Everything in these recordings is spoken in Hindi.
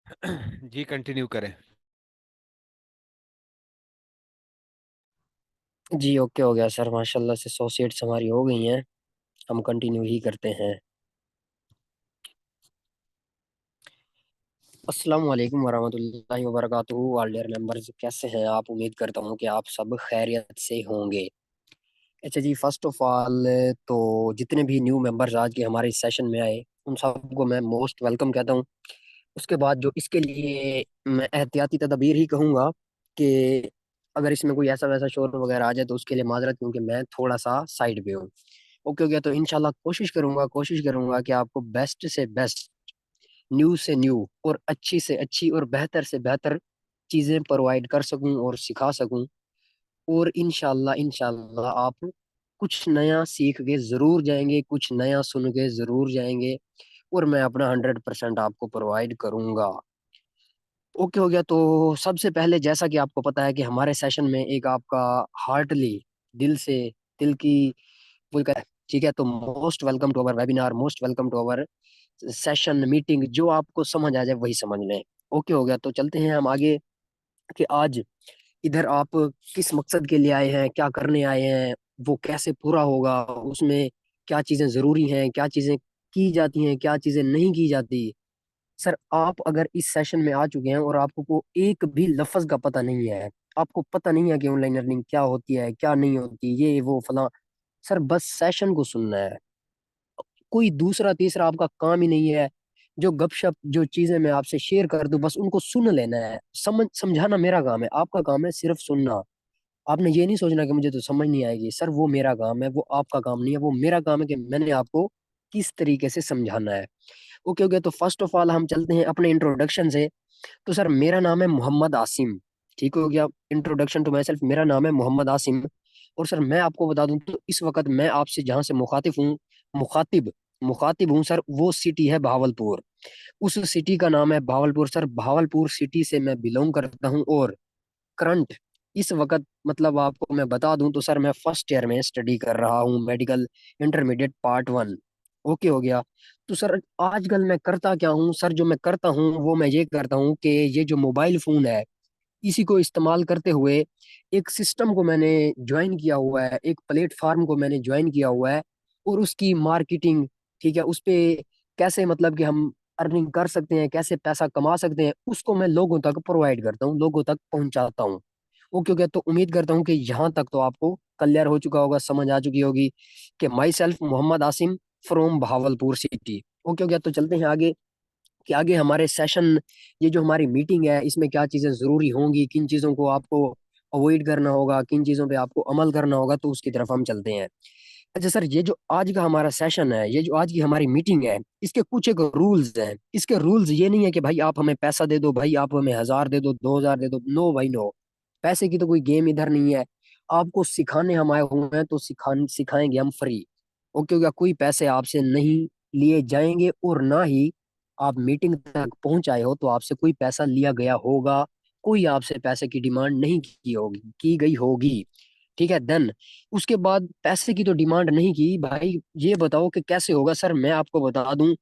जी कंटिन्यू करें। जी ओके हो गया सर। माशाल्लाह से 100 सीट्स हमारी हो गई हैं। हम कंटिन्यू ही करते हैं। अस्सलाम वालेकुम वरहमतुल्लाहि वबरकातुहू। ऑल डियर मेंबर्स, कैसे हैं आप? उम्मीद करता हूँ कि आप सब खैरियत से होंगे। अच्छा जी, फर्स्ट ऑफ ऑल तो जितने भी न्यू मेंबर्स आज के हमारे इस सेशन में आए, उन सबको मैं मोस्ट वेलकम कहता हूँ। उसके बाद जो इसके लिए मैं एहतियाती तदबीर ही कहूँगा कि अगर इसमें कोई ऐसा वैसा शोर वगैरह आ जाए तो उसके लिए माजरत, क्योंकि मैं थोड़ा सा साइड पे हूँ। ओके हो गया। तो इंशाल्लाह कोशिश करूंगा कि आपको बेस्ट से बेस्ट, न्यू से न्यू और अच्छी से अच्छी और बेहतर से बेहतर चीज़ें प्रोवाइड कर सकूं और सिखा सकूं। और इंशाल्लाह इंशाल्लाह आप कुछ नया सीख के ज़रूर जाएंगे, कुछ नया सुन के ज़रूर जाएंगे। और मैं अपना 100% आपको प्रोवाइड करूंगा। ओके हो गया। तो सबसे पहले, जैसा कि आपको पता है कि हमारे सेशन में एक आपका हार्टली, दिल से, दिल की फुल कर, ठीक है। तो most welcome to our webinar, most welcome to our session meeting. जो आपको समझ आ जाए वही समझ लें। ओके हो गया। तो चलते हैं हम आगे कि आज इधर आप किस मकसद के लिए आए हैं, क्या करने आए हैं, वो कैसे पूरा होगा, उसमें क्या चीज़ें ज़रूरी हैं, क्या चीज़ें की जाती हैं, क्या चीज़ें नहीं की जाती। सर, आप अगर इस सेशन में आ चुके हैं और आपको को एक भी लफ्ज का पता नहीं है, आपको पता नहीं है कि ऑनलाइन लर्निंग क्या होती है क्या नहीं होती, ये वो फला, सर बस सेशन को सुनना है। कोई दूसरा तीसरा आपका काम ही नहीं है। जो गपशप, जो चीजें मैं आपसे शेयर कर दूं, बस उनको सुन लेना है। समझाना मेरा काम है, आपका काम है सिर्फ सुनना। आपने ये नहीं सोचना कि मुझे तो समझ नहीं आएगी। सर वो मेरा काम है, वो आपका काम नहीं है। वो मेरा काम है कि मैंने आपको किस तरीके से समझाना है। Okay okay. तो फर्स्ट ऑफ ऑल हम चलते हैं अपने इंट्रोडक्शन से। तो सर मेरा नाम है मोहम्मद आसिम। ठीक हो गया। इंट्रोडक्शन टू माई सेल्फ, मेरा नाम है मोहम्मद आसिम। और सर मैं आपको बता दूं तो इस वक्त मैं आपसे जहां से मुखातिब मुखातिब हूँ सर, वो सिटी है भावलपुर। उस सिटी का नाम है भावलपुर। सर भावलपुर सिटी से मैं बिलोंग करता हूँ। और करंट इस वक्त, मतलब आपको मैं बता दूं तो सर मैं फर्स्ट ईयर में स्टडी कर रहा हूँ, मेडिकल इंटरमीडिएट पार्ट 1। ओके हो गया। तो सर आजकल मैं करता क्या हूँ? सर जो मैं करता हूँ वो मैं ये करता हूँ कि ये जो मोबाइल फोन है, इसी को इस्तेमाल करते हुए एक सिस्टम को मैंने ज्वाइन किया हुआ है, एक प्लेटफार्म को मैंने ज्वाइन किया हुआ है। और उसकी मार्केटिंग, ठीक है, उस पे कैसे, मतलब कि हम अर्निंग कर सकते हैं, कैसे पैसा कमा सकते हैं, उसको मैं लोगों तक प्रोवाइड करता हूँ, लोगों तक पहुंचाता हूँ। Okay okay. तो उम्मीद करता हूँ कि यहाँ तक तो आपको क्लियर हो चुका होगा, समझ आ चुकी होगी कि myself Mohammad Asim from Bahawalpur city. Okay okay. तो चलते हैं आगे कि आगे हमारे सेशन, ये जो हमारी मीटिंग है, इसमें क्या चीज़ें ज़रूरी होंगी, किन चीज़ों को आपको अवॉइड करना होगा, किन चीज़ों पे आपको अमल करना होगा, तो उसकी तरफ हम चलते हैं। अच्छा सर, ये जो आज का हमारा सेशन है, ये जो आज की हमारी मीटिंग है, इसके कुछ एक रूल्स हैं। इसके रूल्स ये नहीं है कि भाई आप हमें पैसा दे दो, भाई आप हमें 1,000 दे दो, 2,000 दे दो। नो भाई नो, पैसे की तो कोई गेम इधर नहीं है। आपको सिखाने हम आए हुए हैं, तो सिखाएंगे हम फ्री। ओके हो गया। कोई पैसे आपसे नहीं लिए जाएंगे, और ना ही आप मीटिंग तक पहुंच आए हो तो आपसे कोई पैसा लिया गया होगा। कोई आपसे पैसे की डिमांड नहीं की गई होगी। ठीक है। देन उसके बाद पैसे की तो डिमांड नहीं की भाई। ये बताओ कि कैसे होगा? सर मैं आपको बता दूं।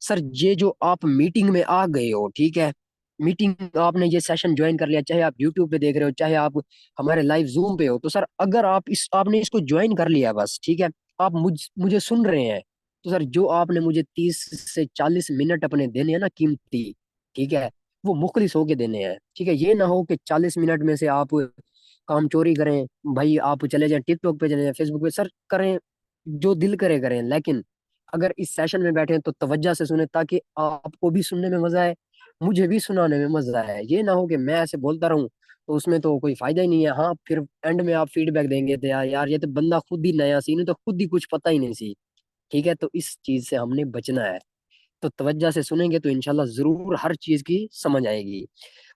सर ये जो आप मीटिंग में आ गए हो, ठीक है, मीटिंग आपने ये सेशन ज्वाइन कर लिया, चाहे आप यूट्यूब पे देख रहे हो, चाहे आप हमारे लाइव जूम पे हो, तो सर अगर आप इस आपने इसको ज्वाइन कर लिया बस, ठीक है, आप मुझे सुन रहे हैं, तो सर जो आपने मुझे 30 से 40 मिनट अपने देने हैं ना, कीमती, ठीक है, वो मुखलिस होके देने हैं। ठीक है। ये ना हो कि 40 मिनट में से आप काम चोरी करें, भाई आप चले जाएं टिकटॉक पे, चले जाएं फेसबुक पे, सर करें जो दिल करे करें, लेकिन अगर इस सेशन में बैठे हैं तो तवज्जो से सुने, ताकि आपको भी सुनने में मजा आए, मुझे भी सुनाने में मजा आए। ये ना हो कि मैं ऐसे बोलता रहूं तो उसमें तो कोई फायदा ही नहीं है। हाँ, फिर एंड में आप फीडबैक देंगे तो यार यार ये तो बंदा खुद ही नया सी, ने तो खुद ही कुछ पता ही नहीं सी। ठीक है। तो इस चीज से हमने बचना है। तो तवज्जो से सुनेंगे तो इंशाल्लाह जरूर हर चीज की समझ आएगी।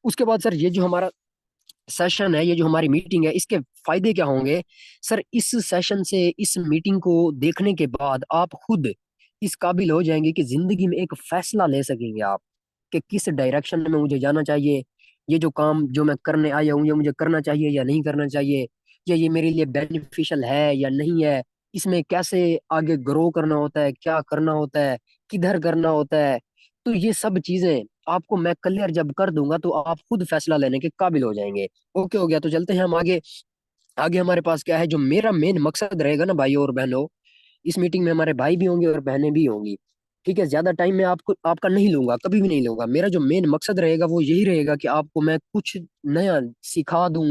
उसके बाद सर ये जो हमारा सेशन है, ये जो हमारी मीटिंग है, इसके फायदे क्या होंगे? सर इस सेशन से, इस मीटिंग को देखने के बाद आप खुद इस काबिल हो जाएंगे कि जिंदगी में एक फैसला ले सकेंगे आप कि किस डायरेक्शन में मुझे जाना चाहिए। ये जो काम जो मैं करने आया हूँ, ये मुझे करना चाहिए या नहीं करना चाहिए, या ये मेरे लिए बेनिफिशियल है या नहीं है, इसमें कैसे आगे ग्रो करना होता है, क्या करना होता है, किधर करना होता है। तो ये सब चीजें आपको मैं क्लियर जब कर दूंगा तो आप खुद फैसला लेने के काबिल हो जाएंगे। ओके हो गया, तो चलते हैं हम आगे। आगे हमारे पास क्या है, जो मेरा मेन मकसद रहेगा ना भाइयों और बहनों, इस मीटिंग में हमारे भाई भी होंगे और बहनें भी होंगी। ठीक है, ज्यादा टाइम मैं आपको आपका नहीं लूंगा, कभी भी नहीं लूंगा। मेरा जो मेन मकसद रहेगा वो यही रहेगा कि आपको मैं कुछ नया सिखा दूं,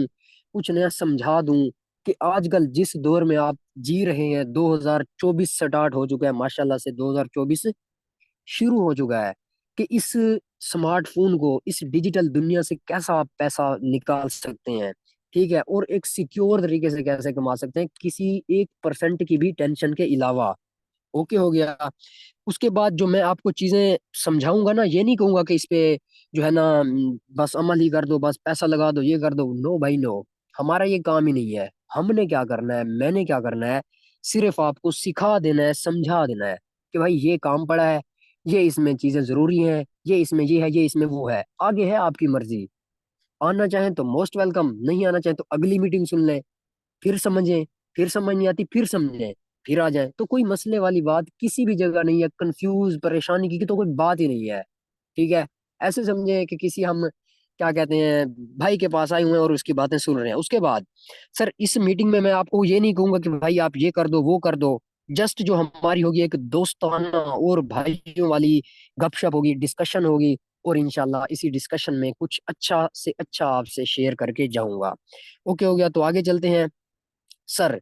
कुछ नया समझा दूं, कि आजकल जिस दौर में आप जी रहे हैं, 2024 स्टार्ट हो चुका है माशाल्लाह से, 2024 शुरू हो चुका है, कि इस स्मार्टफोन को, इस डिजिटल दुनिया से कैसा आप पैसा निकाल सकते हैं। ठीक है, और एक सिक्योर तरीके से कैसे कमा सकते हैं, किसी 1% की भी टेंशन के अलावा। ओके हो गया। उसके बाद जो मैं आपको चीजें समझाऊंगा ना, ये नहीं कहूंगा कि इस पे जो है ना बस अमल ही कर दो, बस पैसा लगा दो, ये कर दो। नो भाई नो, हमारा ये काम ही नहीं है। हमने क्या करना है, मैंने क्या करना है, सिर्फ आपको सिखा देना है, समझा देना है कि भाई ये काम पड़ा है, ये इसमें चीजें जरूरी हैं, ये इसमें ये है, ये इसमें वो है। आगे है आपकी मर्जी, आना चाहें तो मोस्ट वेलकम, नहीं आना चाहें तो अगली मीटिंग सुन लें, फिर समझें, फिर समझ नहीं आती फिर समझें, फिर आ जाए। तो कोई मसले वाली बात किसी भी जगह नहीं है, कंफ्यूज परेशानी की तो कोई बात ही नहीं है। ठीक है, ऐसे समझे कि किसी हम क्या कहते हैं भाई के पास आए हुए हैं और उसकी बातें सुन रहे हैं। उसके बाद सर इस मीटिंग में मैं आपको ये नहीं कहूंगा कि भाई आप ये कर दो वो कर दो। जस्ट जो हमारी होगी एक दोस्ताना और भाइयों वाली गपशप होगी, डिस्कशन होगी, और इंशाल्लाह इसी डिस्कशन में कुछ अच्छा से अच्छा आपसे शेयर करके जाऊंगा। ओके हो गया, तो आगे चलते हैं। Sir,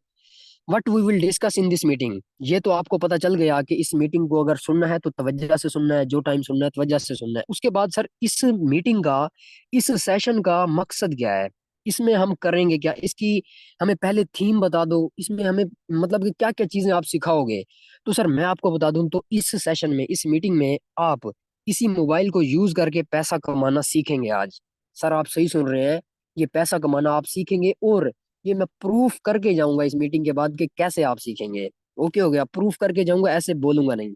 what we will discuss in this meeting, ये तो आपको पता चल गया कि इस मीटिंग को अगर सुनना है तो तवज्जो से सुनना है, जो टाइम सुनना है तवज्जो से सुनना है। उसके बाद सर इस मीटिंग का, इस सेशन का मकसद क्या है, इसमें हम करेंगे क्या, इसकी हमें पहले थीम बता दो, इसमें हमें मतलब कि क्या क्या चीजें आप सिखाओगे। तो सर मैं आपको बता दूं तो इस सेशन में, इस मीटिंग में आप इसी मोबाइल को यूज करके पैसा कमाना सीखेंगे आज। सर आप सही सुन रहे हैं, ये पैसा कमाना आप सीखेंगे, और ये मैं प्रूफ करके जाऊंगा इस मीटिंग के बाद कि कैसे आप सीखेंगे। ओके हो गया, प्रूफ करके जाऊंगा, ऐसे बोलूंगा नहीं।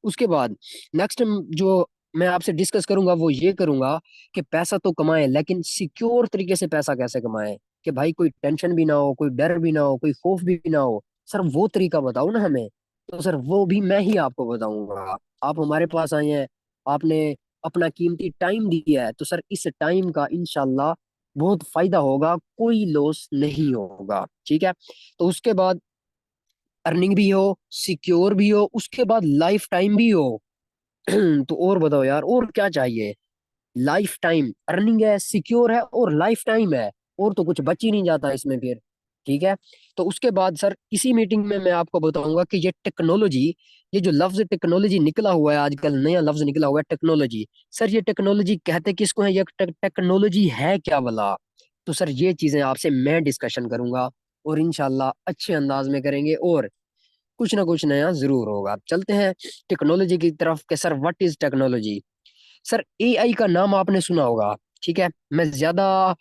उसके बाद नेक्स्ट जो मैं आपसे डिस्कस करूंगा वो ये करूंगा कि पैसा तो कमाएं, लेकिन सिक्योर तरीके से पैसा कैसे कमाएं, कि भाई कोई टेंशन भी ना हो, कोई डर भी ना हो, कोई खौफ भी ना हो। सर वो तरीका बताओ ना हमें। तो सर वो भी मैं ही आपको बताऊंगा। आप हमारे पास आए हैं, आपने अपना कीमती टाइम दिया है, तो सर इस टाइम का इंशाल्लाह बहुत फायदा होगा, कोई लॉस नहीं होगा। ठीक है, तो उसके बाद अर्निंग भी हो, सिक्योर भी हो, उसके बाद लाइफ टाइम भी हो। तो और बताओ यार, और क्या चाहिए। लाइफ टाइम अर्निंग है, सिक्योर है और लाइफ टाइम है, और तो कुछ बच ही नहीं जाता इसमें फिर। ठीक है, तो उसके बाद सर इसी मीटिंग में मैं आपको बताऊंगा कि ये टेक्नोलॉजी, ये जो लफ्ज टेक्नोलॉजी निकला हुआ है आजकल, नया लफ्ज निकला हुआ है टेक्नोलॉजी। सर ये टेक्नोलॉजी कहते किसको है, ये टेक्नोलॉजी है क्या भला। तो सर ये चीजें आपसे मैं डिस्कशन करूंगा, और इंशाल्लाह अच्छे अंदाज में करेंगे, और कुछ ना कुछ नया जरूर होगा। चलते हैं टेक्नोलॉजी की तरफ के sir, what is technology. Sir AI का नाम आपने सुना होगा। ठीक है, मैं ज्यादा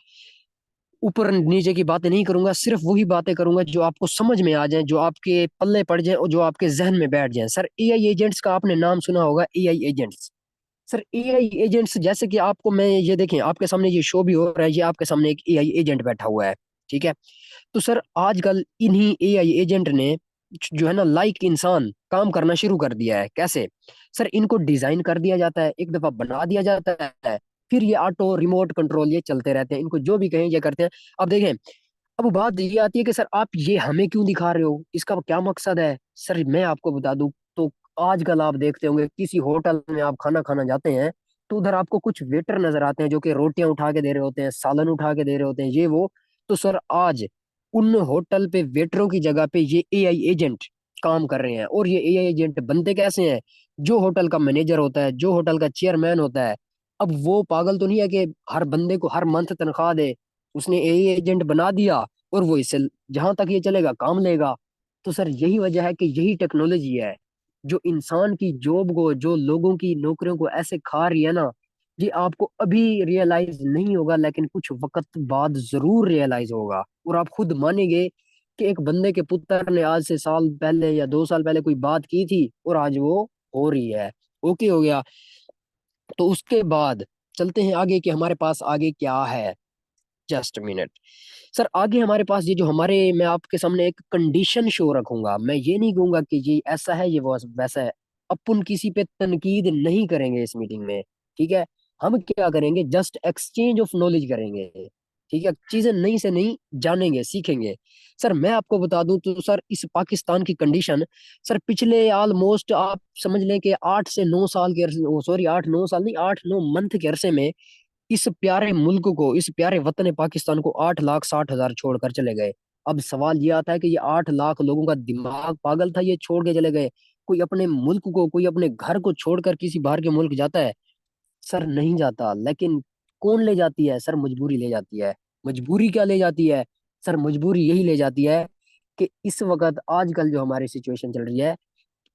ऊपर नीचे की बातें नहीं करूंगा, सिर्फ वही बातें करूंगा जो आपको समझ में आ जाए, जो आपके पल्ले पड़ जाए और जो आपके जहन में बैठ जाए। सर एआई एजेंट्स का आपने नाम सुना होगा, AI agents. Sir AI agents जैसे कि आपको मैं ये देखें, आपके सामने ये शो भी हो रहा है, ये आपके सामने एक एआई एजेंट बैठा हुआ है। ठीक है, तो सर आजकल इन्हीं एआई एजेंट ने जो है ना लाइक इंसान काम करना शुरू कर दिया है। कैसे, सर इनको डिजाइन कर दिया जाता है, एक दफा बना दिया जाता है, फिर ये ऑटो रिमोट कंट्रोल ये चलते रहते हैं, इनको जो भी कहें ये करते हैं। अब देखें, अब बात ये आती है कि सर आप ये हमें क्यों दिखा रहे हो, इसका क्या मकसद है। सर मैं आपको बता दूं तो आजकल आप देखते होंगे किसी होटल में आप खाना खाना जाते हैं, तो उधर आपको कुछ वेटर नजर आते हैं जो कि रोटियां उठा के दे रहे होते हैं, सालन उठा के दे रहे होते हैं, ये वो। तो सर आज उन होटल पे वेटरों की जगह पे ये एआई एजेंट काम कर रहे हैं। और ये एआई एजेंट बनते कैसे हैं, जो होटल का मैनेजर होता है, जो होटल का चेयरमैन होता है, अब वो पागल तो नहीं है कि हर बंदे को हर मंथ तनख्वाह दे। उसने एआई एजेंट बना दिया और वो इससे जहां तक ये चलेगा काम लेगा। तो सर यही वजह है कि यही टेक्नोलॉजी है जो इंसान की जॉब को, जो लोगों की नौकरियों को ऐसे खा रही है ना। ये आपको अभी रियलाइज नहीं होगा, लेकिन कुछ वक्त बाद जरूर रियलाइज होगा, और आप खुद मानेंगे कि एक बंदे के पुत्र ने आज से साल पहले या 2 साल पहले कोई बात की थी, और आज वो हो रही है। ओके हो गया, तो उसके बाद चलते हैं आगे कि हमारे पास आगे क्या है। Just minute. सर आगे हमारे पास ये जो हमारे, मैं आपके सामने एक कंडीशन शो रखूंगा, मैं ये नहीं कहूंगा कि ये ऐसा है ये वो वैसा है। अपन किसी पे तनकीद नहीं करेंगे इस मीटिंग में। ठीक है, हम क्या करेंगे, जस्ट एक्सचेंज ऑफ नॉलेज करेंगे। ठीक है, चीजें नई से नई जानेंगे, सीखेंगे। सर मैं आपको बता दूं तो सर इस पाकिस्तान की कंडीशन, सर पिछले ऑलमोस्ट आप समझ लें कि 8 से 9 साल के अरसे, सॉरी 8 9 साल नहीं, 8 9 मंथ के अरसे में इस प्यारे मुल्क को, इस प्यारे वतन पाकिस्तान को 8,60,000 छोड़कर चले गए। अब सवाल ये आता है कि ये 8 लाख लोगों का दिमाग पागल था, ये छोड़ के चले गए? कोई अपने मुल्क को, कोई अपने घर को छोड़कर किसी बाहर के मुल्क जाता है? सर नहीं जाता। लेकिन कौन ले जाती है? सर मजबूरी ले जाती है। मजबूरी क्या ले जाती है? सर मजबूरी यही ले जाती है कि इस वक्त आजकल जो हमारी सिचुएशन चल रही है,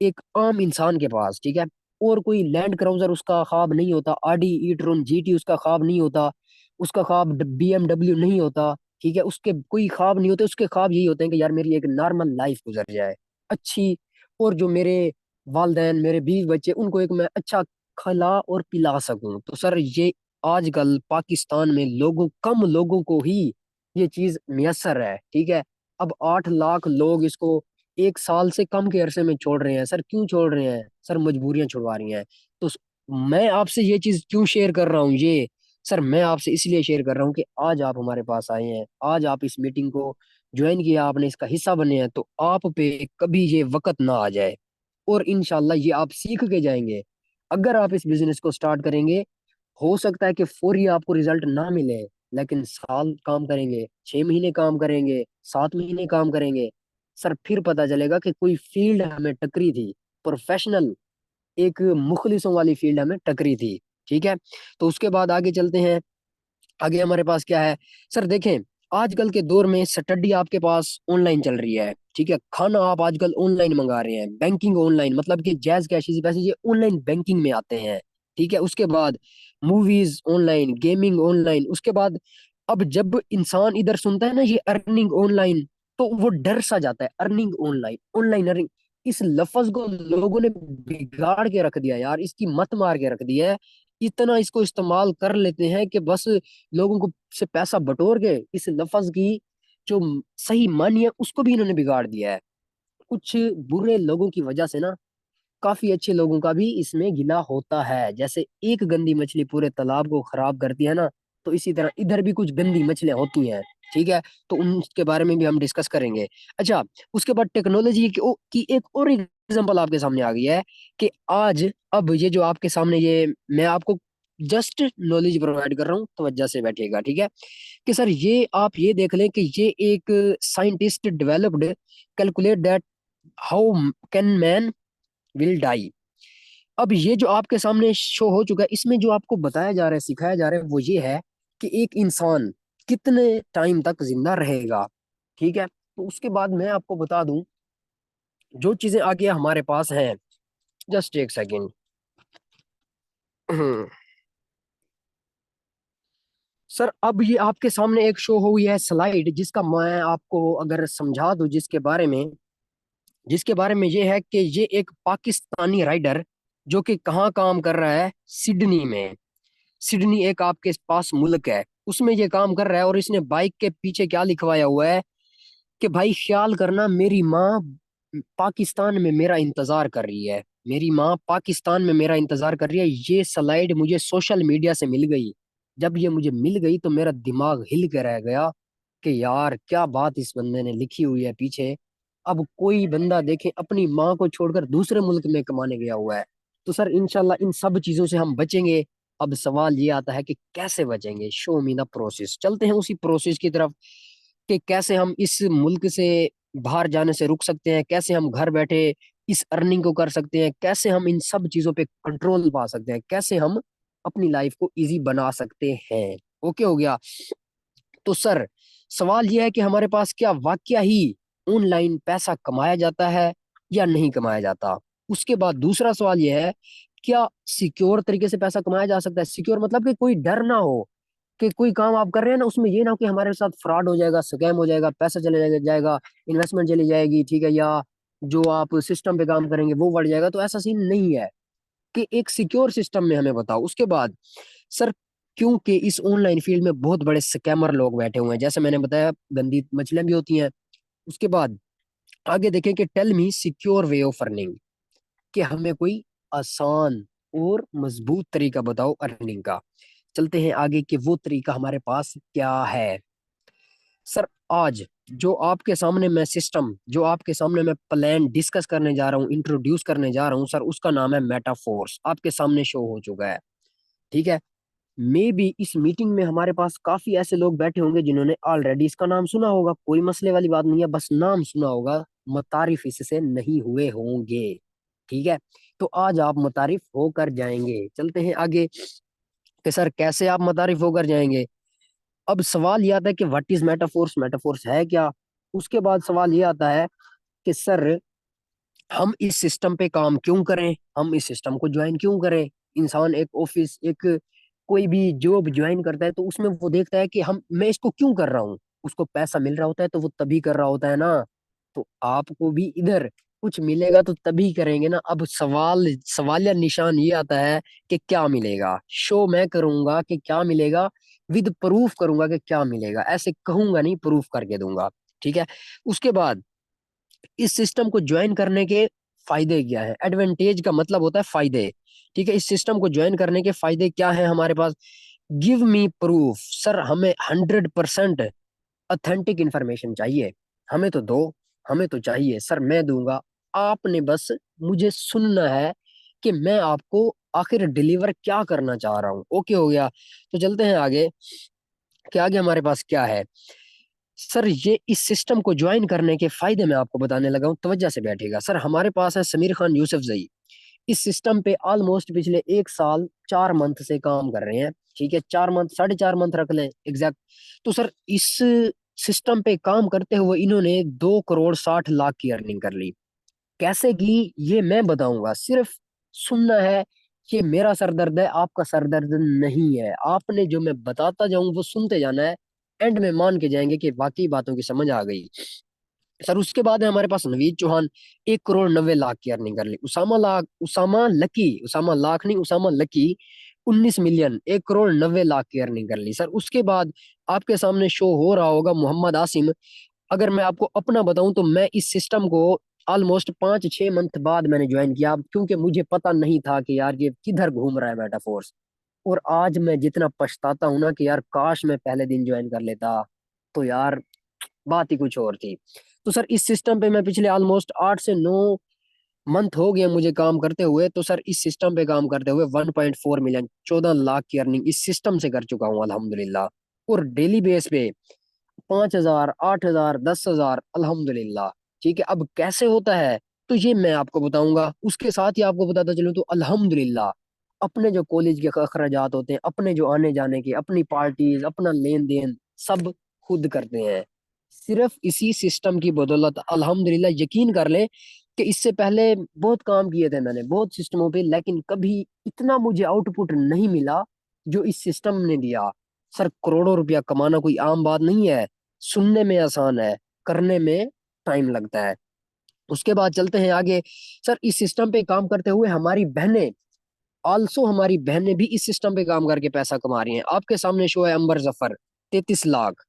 एक आम इंसान के पास, ठीक है, और कोई लैंड क्राउजर उसका ख्वाब नहीं होता, आडी ई ट्रोन जीटी उसका ख्वाब नहीं होता, उसका ख्वाब बीएमडब्ल्यू नहीं होता। ठीक है, उसके कोई ख्वाब नहीं होते, उसके ख्वाब यही होते हैं कि यार मेरी एक नॉर्मल लाइफ गुजर जाए, अच्छी, और जो मेरे वालदेन, मेरे बीवी बच्चे, उनको एक मैं अच्छा खिला और पिला सकूं। तो सर ये आजकल पाकिस्तान में लोगों, कम लोगों को ही ये चीज मैसर है। ठीक है, अब 8 लाख लोग इसको 1 साल से कम के अरसे में छोड़ रहे हैं। सर क्यों छोड़ रहे हैं? सर मजबूरियां छुड़वा रही हैं। तो मैं आपसे ये चीज क्यों शेयर कर रहा हूँ ये? सर मैं आपसे इसलिए शेयर कर रहा हूँ कि आज आप हमारे पास आए हैं, आज आप इस मीटिंग को ज्वाइन किया, आपने इसका हिस्सा बने हैं, तो आप पे कभी ये वक्त ना आ जाए। और इंशाल्लाह ये आप सीख के जाएंगे। अगर आप इस बिजनेस को स्टार्ट करेंगे, हो सकता है कि फौरी आपको रिजल्ट ना मिले, लेकिन साल काम करेंगे, 6 महीने काम करेंगे, 7 महीने काम करेंगे, सर फिर पता चलेगा कि कोई फील्ड हमें टकरी थी, प्रोफेशनल, एक मुखलिसों वाली फील्ड हमें टकरी थी। ठीक है, तो उसके बाद आगे चलते हैं। आगे हमारे पास क्या है? सर देखें, आजकल के दौर में स्टडी आपके पास ऑनलाइन चल रही है। ठीक है, खाना आप आजकल ऑनलाइन मंगा रहे हैं, बैंकिंग ऑनलाइन, मतलब कि जैज कैश इजी पैसे ये ऑनलाइन बैंकिंग में आते हैं। ठीक है, उसके बाद मूवीज ऑनलाइन, गेमिंग ऑनलाइन, उसके बाद अब जब इंसान इधर सुनता है ना ये अर्निंग ऑनलाइन, तो वो डर सा जाता है। अर्निंग ऑनलाइन, ऑनलाइन अर्निंग, इस लफ्ज को लोगों ने बिगाड़ के रख दिया यार, इसकी मत मार के रख दिया है। इतना इसको इस्तेमाल कर लेते हैं कि बस लोगों को से पैसा बटोर के इस लफ्ज की जो सही मानी है उसको भी इन्होंने बिगाड़ दिया है। कुछ बुरे लोगों की वजह से ना काफी अच्छे लोगों का भी इसमें गिला होता है। जैसे एक गंदी मछली पूरे तालाब को खराब करती है ना, तो इसी तरह इधर भी कुछ गंदी मछलियां होती हैं। ठीक है, तो उनके बारे में भी हम डिस्कस करेंगे। अच्छा, उसके बाद टेक्नोलॉजी की एक और एग्जांपल आपके सामने आ गई है कि आज, अब ये जो आपके सामने, ये मैं आपको जस्ट नॉलेज प्रोवाइड कर रहा हूँ, तवज्जो से बैठिएगा। ठीक है, कि सर ये आप ये देख लें कि ये एक scientist developed calculate that how can man will die. अब ये जो आपके सामने शो हो चुका है, इसमें जो आपको बताया जा रहा है, सिखाया जा रहा है, वो ये है कि एक इंसान कितने टाइम तक जिंदा रहेगा। ठीक है, तो उसके बाद मैं आपको बता दूं जो चीजें आगे हमारे पास हैं। जस्ट एक सेकेंड। सर अब ये आपके सामने एक शो हुई है स्लाइड, जिसका मैं आपको अगर समझा दूं, जिसके बारे में ये है कि ये एक पाकिस्तानी राइडर जो कि कहाँ काम कर रहा है, सिडनी में। सिडनी एक आपके पास मुल्क है, उसमें ये काम कर रहा है, और इसने बाइक के पीछे क्या लिखवाया हुआ है कि भाई ख्याल करना, मेरी माँ पाकिस्तान में मेरा इंतजार कर रही है, मेरी माँ पाकिस्तान में मेरा इंतजार कर रही है। ये स्लाइड मुझे सोशल मीडिया से मिल गई। जब ये मुझे मिल गई तो मेरा दिमाग हिल के रह गया कि यार क्या बात इस बंदे ने लिखी हुई है पीछे। अब कोई बंदा देखे अपनी माँ को छोड़कर दूसरे मुल्क में कमाने गया हुआ है। तो सर इंशाल्लाह इन सब चीजों से हम बचेंगे। अब सवाल ये आता है कि कैसे बचेंगे? Show me the process. चलते हैं उसी प्रोसेस की तरफ कि कैसे हम इस मुल्क से बाहर जाने से रुक सकते हैं, कैसे हम घर बैठे इस अर्निंग को कर सकते हैं, कैसे हम इन सब चीजों पे कंट्रोल पा सकते हैं, कैसे हम अपनी लाइफ को इजी बना सकते हैं। ओके हो गया? तो सर सवाल यह है कि हमारे पास क्या वाकया ही ऑनलाइन पैसा कमाया जाता है या नहीं कमाया जाता? उसके बाद दूसरा सवाल यह है, क्या सिक्योर तरीके से पैसा कमाया जा सकता है? सिक्योर मतलब कि कोई डर ना हो कि कोई काम आप कर रहे हैं ना, उसमें ये ना हो कि हमारे साथ फ्रॉड हो जाएगा, स्कैम हो जाएगा, पैसा चले जाएगा, इन्वेस्टमेंट चली जाएगी। ठीक है, या जो आप सिस्टम पे काम करेंगे वो बढ़ जाएगा। तो ऐसा सीन नहीं है, कि एक सिक्योर सिस्टम में हमें बताओ। उसके बाद सर, क्योंकि इस ऑनलाइन फील्ड में बहुत बड़े स्कैमर लोग बैठे हुए हैं, जैसे मैंने बताया गंदी मछलियां भी होती हैं। उसके बाद आगे देखें कि tell me secure way of earning, कि हमें कोई आसान और मजबूत तरीका बताओ अर्निंग का। चलते हैं आगे कि वो तरीका हमारे पास क्या है। सर आज जो आपके सामने मैं सिस्टम, जो आपके सामने मैं प्लान डिस्कस करने जा रहा हूँ, इंट्रोड्यूस करने जा रहा हूँ सर, उसका नाम है मेटाफोर्स। आपके सामने शो हो चुका है, ठीक है। मे भी इस मीटिंग में हमारे पास काफी ऐसे लोग बैठे होंगे जिन्होंने ऑलरेडी इसका नाम सुना होगा, कोई मसले वाली बात नहीं है, बस नाम सुना होगा, मुतारिफ इससे नहीं हुए होंगे, ठीक है। तो आज आप मुतारिफ होकर जाएंगे। चलते हैं आगे कि सर कैसे आप मुतारिफ होकर जाएंगे। अब सवाल ये आता है कि व्हाट इज मेटाफोर्स, मेटाफोर्स है क्या। उसके बाद सवाल ये आता है कि सर हम इस सिस्टम पे काम क्यों करें, हम इस सिस्टम को ज्वाइन क्यों करें। इंसान एक ऑफिस, एक कोई भी जॉब ज्वाइन करता है तो उसमें वो देखता है कि हम मैं इसको क्यों कर रहा हूँ, उसको पैसा मिल रहा होता है तो वो तभी कर रहा होता है ना। तो आपको भी इधर कुछ मिलेगा तो तभी करेंगे ना। अब सवालिया निशान ये आता है कि क्या मिलेगा। शो मैं करूंगा कि क्या मिलेगा, विद प्रूफ करूंगा कि क्या मिलेगा, ऐसे कहूंगा नहीं, प्रूफ करके दूंगा, ठीक है। उसके बाद इस सिस्टम को ज्वाइन करने के फायदे क्या है। एडवांटेज का मतलब होता है फायदे, ठीक है। इस सिस्टम को ज्वाइन करने के फायदे क्या है हमारे पास। Give me proof. सर हमें 100% ऑथेंटिक इंफॉर्मेशन चाहिए। हमें तो दो, हमें तो चाहिए सर, मैं दूंगा। आपने बस मुझे सुनना है कि मैं आपको आखिर डिलीवर क्या करना चाह रहा हूँ। ओके हो गया। तो चलते हैं आगे कि आगे हमारे पास क्या है। सर ये इस सिस्टम को ज्वाइन करने के फायदे मैं आपको बताने लगा हूं, तवज्जो से बैठेगा। सर हमारे पास है समीर खान यूसुफजई, इस सिस्टम पे ऑलमोस्ट पिछले 1 साल 4 मंथ से काम कर रहे हैं, ठीक है। 4 मंथ, 4.5 मंथ रख लें एग्जैक्ट। तो सर इस सिस्टम पे काम करते हुए इन्होंने 2 करोड़ 60 लाख की अर्निंग कर ली। कैसे की ये मैं बताऊंगा, सिर्फ सुनना है। ये मेरा सरदर्द है, आपका सरदर्द नहीं है। आपने जो मैं बताता जाऊं वो सुनते जाना है, एंड में मान के जाएंगे कि वाकई बातों की समझ आ गई। सर उसके बाद है हमारे पास नवीद चौहान, 1 करोड़ 90 लाख की अर्निंग कर ली। उसामा लाख नहीं, उसामा लकी 19 मिलियन, 1 करोड़ 90 लाख की अर्निंग कर ली। सर उसके बाद आपके सामने शो हो रहा होगा मोहम्मद आसिम। अगर मैं आपको अपना बताऊं तो मैं इस सिस्टम को ऑलमोस्ट 5-6 मंथ बाद मैंने ज्वाइन किया, क्योंकि मुझे पता नहीं था कि यार ये किधर घूम रहा है मेटाफोर्स। और आज मैं जितना पछताता हूं ना कि यार काश मैं पहले दिन ज्वाइन कर लेता, तो यार बात ही कुछ और थी। तो सर इस सिस्टम पे मैं पिछले ऑलमोस्ट 8 से 9 मंथ हो गए मुझे काम करते हुए। तो सर इस सिस्टम पे काम करते हुए 1.4 मिलियन, 14 लाख की अर्निंग इस सिस्टम से कर चुका हूँ अल्हम्दुलिल्लाह। और डेली बेस पे 5,000, 8,000, 10,000 अल्हम्दुलिल्लाह, ठीक है। अब कैसे होता है तो ये मैं आपको बताऊंगा। उसके साथ ही आपको बताता चलूं तो अल्हम्दुलिल्लाह अपने जो कॉलेज के अखराजात होते हैं, अपने जो आने जाने के, अपनी पार्टीज, अपना लेन देन सब खुद करते हैं, सिर्फ इसी सिस्टम की बदौलत अल्हम्दुलिल्लाह। यकीन कर ले कि इससे पहले बहुत काम किए थे मैंने बहुत सिस्टमों पे, लेकिन कभी इतना मुझे आउटपुट नहीं मिला जो इस सिस्टम ने दिया। सर करोड़ों रुपया कमाना कोई आम बात नहीं है। सुनने में आसान है, करने में टाइम लगता है। उसके बाद चलते हैं आगे। सर इस सिस्टम पे काम करते हुए हमारी बहनें, आल्सो हमारी बहनें भी इस सिस्टम पे काम करके पैसा कमा रही हैं। आपके सामने शो है अंबर जफर, 33 लाख।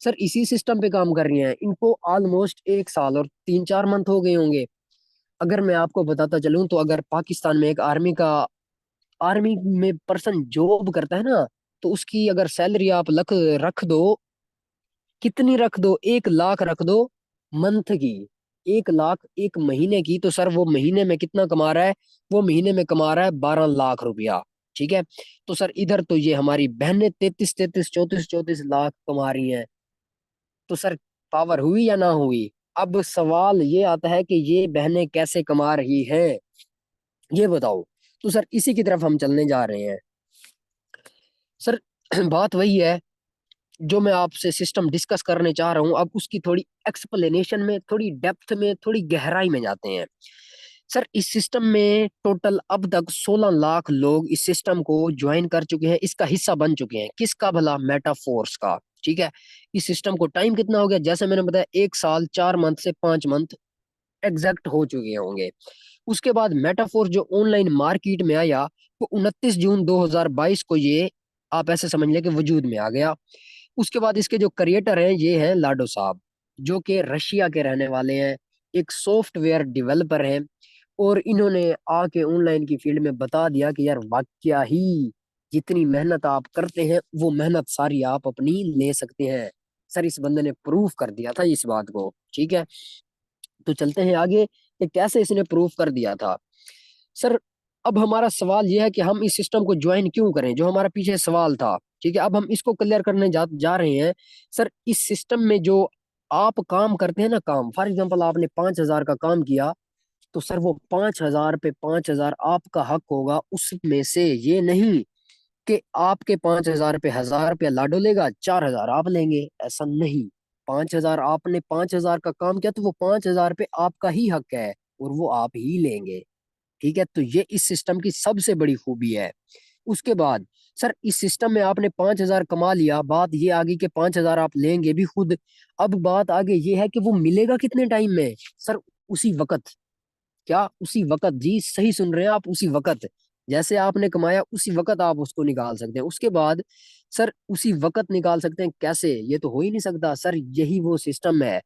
सर इसी सिस्टम पे काम कर रही हैं, इनको ऑलमोस्ट 1 साल और 3-4 मंथ हो गए होंगे। अगर मैं आपको बताता चलूं तो अगर पाकिस्तान में एक आर्मी में पर्सन जॉब करता है ना, तो उसकी अगर सैलरी आप लख रख दो, कितनी रख दो, 1 लाख रख दो मंथ की, 1 लाख एक महीने की, तो सर वो महीने में कितना कमा रहा है। वो महीने में कमा रहा है 12 लाख रुपया, ठीक है। तो सर इधर तो ये हमारी बहनें 33-33, 34-34 लाख कमा रही हैं। तो सर पावर हुई या ना हुई। अब सवाल ये आता है कि ये बहनें कैसे कमा रही हैं, ये बताओ। तो सर इसी की तरफ हम चलने जा रहे हैं। सर बात वही है जो मैं आपसे सिस्टम डिस्कस करने चाह रहा हूं। अब उसकी थोड़ी एक्सप्लेनेशन में, थोड़ी डेप्थ में, थोड़ी गहराई में जाते हैं। सर इस सिस्टम में टोटल अब तक 16 लाख लोग इस सिस्टम को ज्वाइन कर चुके हैं, इसका हिस्सा बन चुके हैं। किसका भला, मेटाफोर्स का, ठीक है। इस सिस्टम को टाइम कितना हो गया, जैसे मैंने बताया 1 साल 4 मंथ से 5 मंथ एग्जैक्ट हो चुके होंगे। उसके बाद मेटाफोर्स जो ऑनलाइन मार्केट में आया वो 29 जून 2022 को ये आप ऐसे समझ लें कि वजूद में आ गया। उसके बाद इसके जो क्रिएटर हैं ये हैं लाडो साहब, जो कि रशिया के रहने वाले हैं, एक सॉफ्टवेयर डेवलपर हैं। और इन्होंने आके ऑनलाइन की फील्ड में बता दिया कि यार वाकया ही जितनी मेहनत आप करते हैं वो मेहनत सारी आप अपनी ले सकते हैं। सर इस बंदे ने प्रूफ कर दिया था इस बात को। ठीक है, तो चलते हैं आगे कि कैसे इसने प्रूफ कर दिया था। सर अब हमारा सवाल यह है कि हम इस सिस्टम को ज्वाइन क्यों करें, जो हमारा पीछे सवाल था। ठीक है, अब हम इसको क्लियर करने जा रहे हैं। सर इस सिस्टम में जो आप काम करते हैं ना, काम फॉर एग्जांपल आपने 5,000 का काम किया, तो सर वो 5,000 पे 5,000 आपका हक होगा उसमें से। ये नहीं कि आपके 5,000 पे 1,000 रुपया लाडो लेगा, 4,000 आप लेंगे, ऐसा नहीं। 5,000 आपने 5,000 का काम किया तो वो 5,000 पे आपका ही हक है और वो आप ही लेंगे। ठीक है, तो ये इस सिस्टम की सबसे बड़ी खूबी है। उसके बाद सर इस सिस्टम में आपने 5,000 कमा लिया, बात ये आगे कि 5,000 आप लेंगे भी खुद। अब बात आगे ये है कि वो मिलेगा कितने टाइम में। सर उसी वक्त। क्या उसी वक्त? जी सही सुन रहे हैं आप, उसी वक्त। जैसे आपने कमाया उसी वक्त आप उसको निकाल सकते हैं। उसके बाद सर उसी वक्त निकाल सकते हैं कैसे? ये तो हो ही नहीं सकता सर, यही वो सिस्टम है।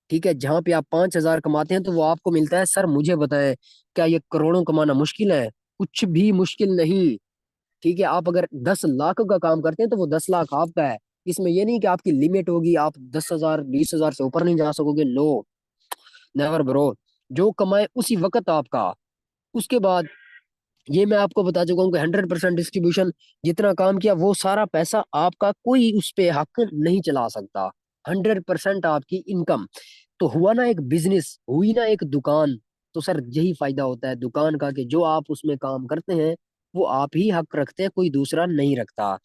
ठीक है, जहां पे आप 5,000 कमाते हैं तो वो आपको मिलता है। सर मुझे बताएं, क्या ये करोड़ों कमाना मुश्किल है? कुछ भी मुश्किल नहीं। ठीक है, आप अगर 10 लाख का काम करते हैं तो वो 10 लाख आपका है। इसमें ये नहीं कि आपकी लिमिट होगी, आप 10,000 20,000 से ऊपर नहीं जा सकोगे। No, never bro. जो कमाए उसी वक्त आपका। उसके बाद ये मैं आपको बता चुका हूँ कि 100% डिस्ट्रीब्यूशन। जितना काम किया वो सारा पैसा आपका, कोई उस पे हक नहीं चला सकता। 100% आपकी इनकम। तो हुआ ना एक बिजनेस, हुई ना एक दुकान। तो सर यही फायदा होता है दुकान का कि जो आप उसमें काम करते हैं वो आप ही हक रखते हैं, कोई दूसरा नहीं रखता।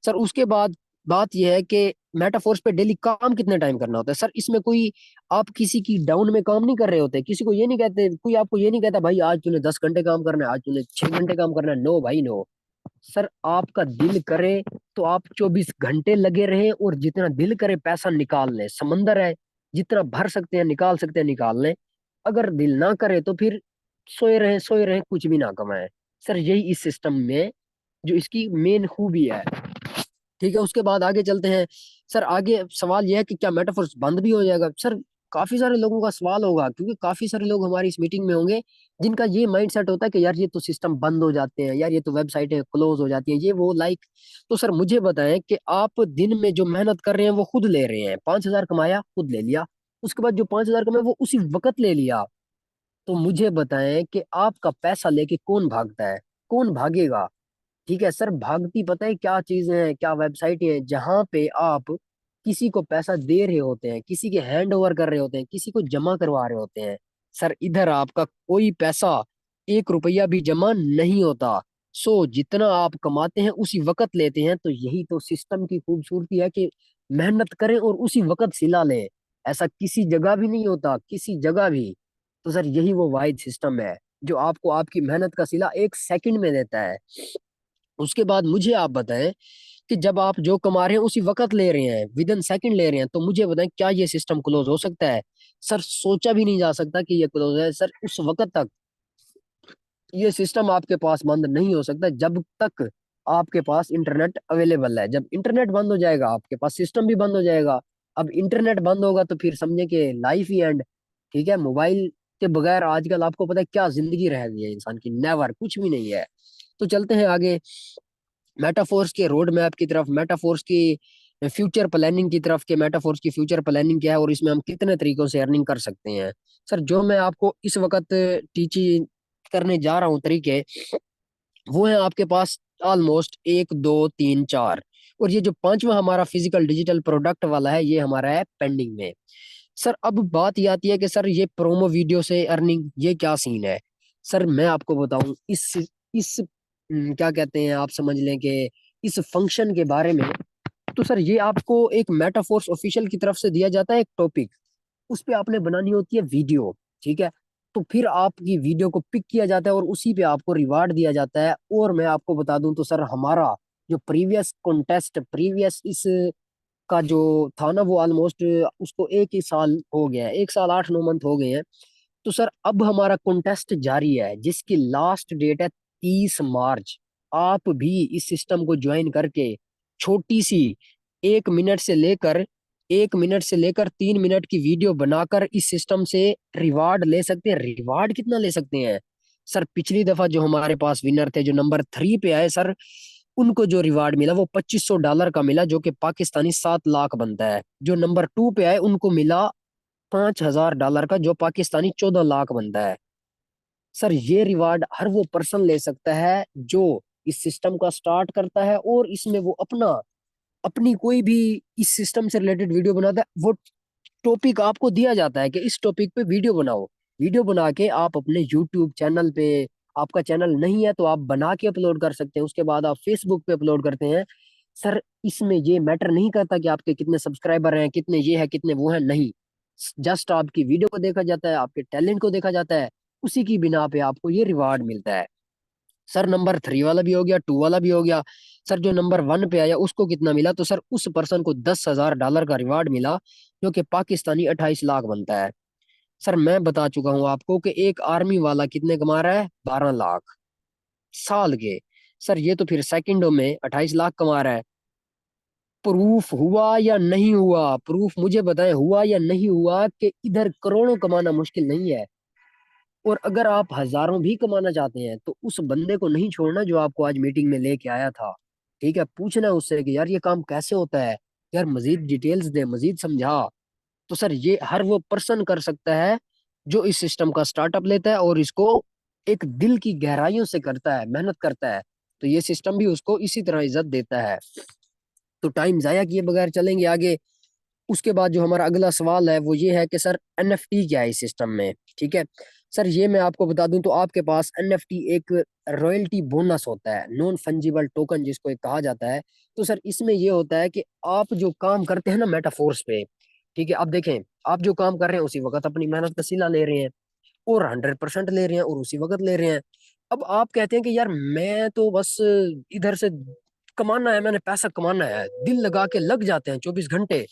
सर उसके बाद बात यह है कि मेटाफोर्स पे डेली काम कितने टाइम करना होता है। सर इसमें कोई, आप किसी की डाउन में काम नहीं कर रहे होते, किसी को ये नहीं कहते, कोई आपको ये नहीं कहता भाई आज तूने 10 घंटे काम करना है, आज तूने 6 घंटे काम करना है। नो भाई नो। सर आपका दिल करे तो आप 24 घंटे लगे रहें और जितना दिल करे पैसा निकाल लें। समंदर है, जितना भर सकते हैं निकाल सकते हैं निकाल लें। अगर दिल ना करे तो फिर सोए रहें कुछ भी ना कमाएं। सर यही इस सिस्टम में जो इसकी मेन खूबी है। ठीक है, उसके बाद आगे चलते हैं। सर आगे सवाल यह है कि क्या मेटाफोर्स बंद भी हो जाएगा। सर काफी सारे लोगों का सवाल होगा, क्योंकि काफी सारे लोग हमारी इस मीटिंग में होंगे जिनका ये माइंड सेट होता है कि यार ये तो सिस्टम बंद हो जाते हैं, यार ये तो वेबसाइटें क्लोज हो जाती हैं, ये वो लाइक। तो सर मुझे बताएं कि आप दिन में जो मेहनत कर रहे हैं वो खुद ले रहे हैं। 5,000 कमाया, खुद ले लिया। उसके बाद जो 5,000 कमाया वो उसी वक्त ले लिया। तो मुझे बताएं कि आपका पैसा लेके कौन भागता है? कौन भागेगा? ठीक है सर, भागती पता है क्या चीजें हैं, क्या वेबसाइट हैं जहां पे आप किसी को पैसा दे रहे होते हैं, किसी के हैंड ओवर कर रहे होते हैं, किसी को जमा करवा रहे होते हैं। सर इधर आपका कोई पैसा, 1 रुपया भी जमा नहीं होता। सो जितना आप कमाते हैं उसी वक्त लेते हैं। तो यही तो सिस्टम की खूबसूरती है कि मेहनत करें और उसी वक्त सिला लें। ऐसा किसी जगह भी नहीं होता, किसी जगह भी। तो सर यही वो वाहिद सिस्टम है जो आपको आपकी मेहनत का सिला 1 सेकंड में देता है। उसके बाद मुझे आप बताएं कि जब आप जो कमा रहे हैं उसी वक्त ले रहे हैं, विद इन सेकंड ले रहे हैं, तो मुझे बताएं क्या ये सिस्टम क्लोज हो सकता है? सर सोचा भी नहीं जा सकता कि ये क्लोज है। सर उस वक्त तक ये सिस्टम आपके पास बंद नहीं हो सकता जब तक आपके पास इंटरनेट अवेलेबल है। जब इंटरनेट बंद हो जाएगा आपके पास सिस्टम भी बंद हो जाएगा। अब इंटरनेट बंद होगा तो फिर समझे कि लाइफ ही एंड। ठीक है, मोबाइल के बगैर आजकल आपको पता है क्या जिंदगी रह गई है इंसान की? नेवर, कुछ भी नहीं है। तो चलते हैं आगे मेटाफोर्स के रोड मैप की तरफ, मेटाफोर्स की फ्यूचर प्लानिंग की तरफ, के मेटाफोर्स की फ्यूचर प्लानिंग क्या है और इसमें हम कितने तरीकों से अर्निंग कर सकते हैं। सर जो मैं आपको इस वक्त टीचिंग करने जा रहा हूँ तरीके, वो है आपके पास ऑलमोस्ट 1 2 3 4। और ये जो पांचवा हमारा फिजिकल डिजिटल प्रोडक्ट वाला है ये हमारा है पेंडिंग में। सर अब बात ये आती है कि सर ये प्रोमो वीडियो से अर्निंग ये क्या सीन है। सर मैं आपको बताऊं इस क्या कहते हैं, आप समझ लें कि इस फंक्शन के बारे में। तो सर ये आपको एक मेटाफोर्स ऑफिशियल की तरफ से दिया जाता है एक टॉपिक, उस पे आपने बनानी होती है वीडियो। ठीक है, तो फिर आपकी वीडियो को पिक किया जाता है और उसी पे आपको रिवार्ड दिया जाता है। और मैं आपको बता दूं तो सर हमारा जो प्रीवियस कॉन्टेस्ट, प्रीवियस इस का जो था ना, वो ऑलमोस्ट उसको 1 ही साल हो गया है, 1 साल 8 9 मंथ हो गए हैं। तो सर अब हमारा कॉन्टेस्ट जारी है जिसकी लास्ट डेट है 30 मार्च। आप भी इस सिस्टम को ज्वाइन करके छोटी सी 1 मिनट से लेकर 1 मिनट से लेकर 3 मिनट की वीडियो बनाकर इस सिस्टम से रिवार्ड ले सकते हैं। रिवार्ड कितना ले सकते हैं सर? पिछली दफा जो हमारे पास विनर थे, जो नंबर 3 पे आए सर, उनको जो रिवार्ड मिला वो $2500 का मिला, जो कि पाकिस्तानी 7 लाख बनता है। जो नंबर 2 पे आए उनको मिला $5000 का, जो पाकिस्तानी 14 लाख बनता है। सर ये रिवार्ड हर वो पर्सन ले सकता है जो इस सिस्टम का स्टार्ट करता है, और इसमें वो अपना अपनी कोई भी इस सिस्टम से रिलेटेड वीडियो बनाता है। वो टॉपिक आपको दिया जाता है कि इस टॉपिक पे वीडियो बनाओ। वीडियो बना के आप अपने यूट्यूब चैनल पे, आपका चैनल नहीं है तो आप बना के अपलोड कर सकते हैं, उसके बाद आप फेसबुक पे अपलोड करते हैं। सर इसमें ये मैटर नहीं करता कि आपके कितने सब्सक्राइबर हैं, कितने ये है, कितने वो हैं, नहीं। जस्ट आपकी वीडियो को देखा जाता है, आपके टैलेंट को देखा जाता है, उसी की बिना पे आपको ये रिवार्ड मिलता है। सर नंबर 3 वाला भी हो गया, 2 वाला भी हो गया। सर जो नंबर 1 पे आया उसको कितना मिला? तो सर उस पर्सन को $10,000 का रिवार्ड मिला, जो कि पाकिस्तानी 28 लाख बनता है। सर मैं बता चुका हूं आपको कि एक आर्मी वाला कितने कमा रहा है? 12 लाख साल के। सर ये तो फिर सेकंडों में 28 लाख कमा रहा है। प्रूफ हुआ या नहीं हुआ? प्रूफ मुझे बताएं, हुआ या नहीं हुआ कि इधर करोड़ों कमाना मुश्किल नहीं है। और अगर आप हजारों भी कमाना चाहते हैं तो उस बंदे को नहीं छोड़ना जो आपको आज मीटिंग में लेके आया था। ठीक है, पूछना उससे कि यार ये काम कैसे होता है, यार मजीद डिटेल्स दे, मजीद समझा। तो सर ये हर वो पर्सन कर सकता है जो इस सिस्टम का स्टार्टअप लेता है और इसको एक दिल की गहराइयों से करता है, मेहनत करता है। तो ये सिस्टम भी उसको इसी तरह इज्जत देता है। तो टाइम जाया किए बगैर चलेंगे आगे। उसके बाद जो हमारा अगला सवाल है वो ये है कि सर एनएफटी क्या है इस सिस्टम में? ठीक है सर, ये मैं आपको बता दूं तो आपके पास एनएफटी एक रॉयल्टी बोनस होता है, नॉन फंजिबल टोकन जिसको एक कहा जाता है। तो सर इसमें ये होता है कि आप जो काम करते हैं ना मेटाफोर्स पे, ठीक है, अब देखें, आप जो काम कर रहे हैं उसी वक्त अपनी मेहनत का सिला ले रहे हैं, और 100% ले रहे हैं, और उसी वक्त ले रहे हैं। अब आप कहते हैं कि यार मैं तो बस इधर से कमाना है, मैंने पैसा कमाना है, दिल लगा के लग जाते हैं 24 घंटे।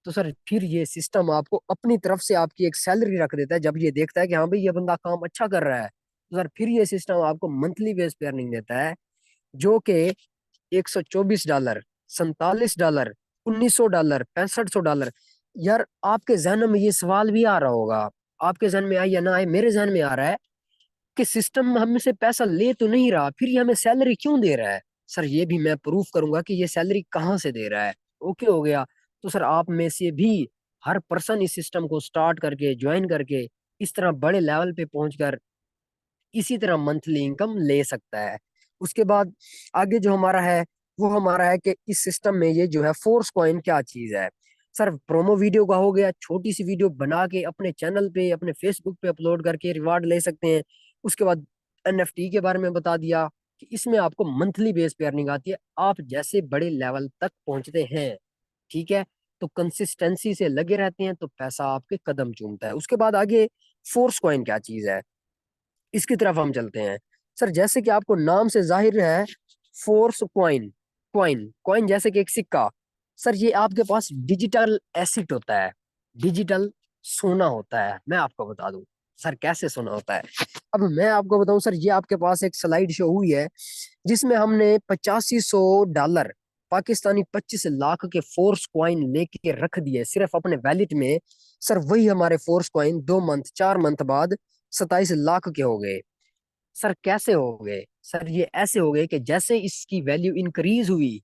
तो सर फिर ये सिस्टम आपको अपनी तरफ से आपकी एक सैलरी रख देता है, जब ये देखता है कि हाँ भाई ये बंदा काम अच्छा कर रहा है। तो सर फिर ये सिस्टम आपको मंथली बेस पे अर्निंग देता है, जो कि $124, $47, $1900, $6500। यार आपके जहन में ये सवाल भी आ रहा होगा, आपके जहन में आए या ना आए, मेरे जहन में आ रहा है कि सिस्टम हमसे पैसा ले तो नहीं रहा, फिर ये हमें सैलरी क्यों दे रहा है? सर ये भी मैं प्रूफ करूंगा कि ये सैलरी कहाँ से दे रहा है। ओके हो गया। तो सर आप में से भी हर पर्सन इस सिस्टम को स्टार्ट करके, ज्वाइन करके, इस तरह बड़े लेवल पे पहुंचकर इसी तरह मंथली इनकम ले सकता है। उसके बाद आगे जो हमारा है वो हमारा है कि इस सिस्टम में ये जो है फोर्स कॉइन क्या चीज है। सर प्रोमो वीडियो का हो गया, छोटी सी वीडियो बना के अपने चैनल पे, अपने फेसबुक पे अपलोड करके रिवार्ड ले सकते हैं। उसके बाद एनएफटी के बारे में बता दिया कि इसमें आपको मंथली बेस पे अर्निंग आती है, आप जैसे बड़े लेवल तक पहुंचते हैं। ठीक है, तो कंसिस्टेंसी से लगे रहते हैं तो पैसा आपके कदम चूमता है। उसके बाद आगे फोर्स कॉइन क्या चीज है, इसकी तरफ हम चलते हैं। सर जैसे कि आपको नाम से जाहिर है, फोर्स कॉइन, कॉइन कॉइन जैसे कि एक सिक्का। सर ये आपके पास डिजिटल एसिड होता है, डिजिटल सोना होता है। मैं आपको बता दूं सर कैसे सोना होता है। अब मैं आपको बताऊं सर, ये आपके पास एक स्लाइड शो हुई है जिसमें हमने $8500 पाकिस्तानी 25 लाख के फोर्स कॉइन लेके रख दिए सिर्फ अपने वैलेट में। सर वही हमारे फोर्स कॉइन 2 मंथ 4 मंथ बाद 27 लाख के हो गए। सर कैसे हो गए? सर ये ऐसे हो गए कि जैसे इसकी वैल्यू इंक्रीज हुई,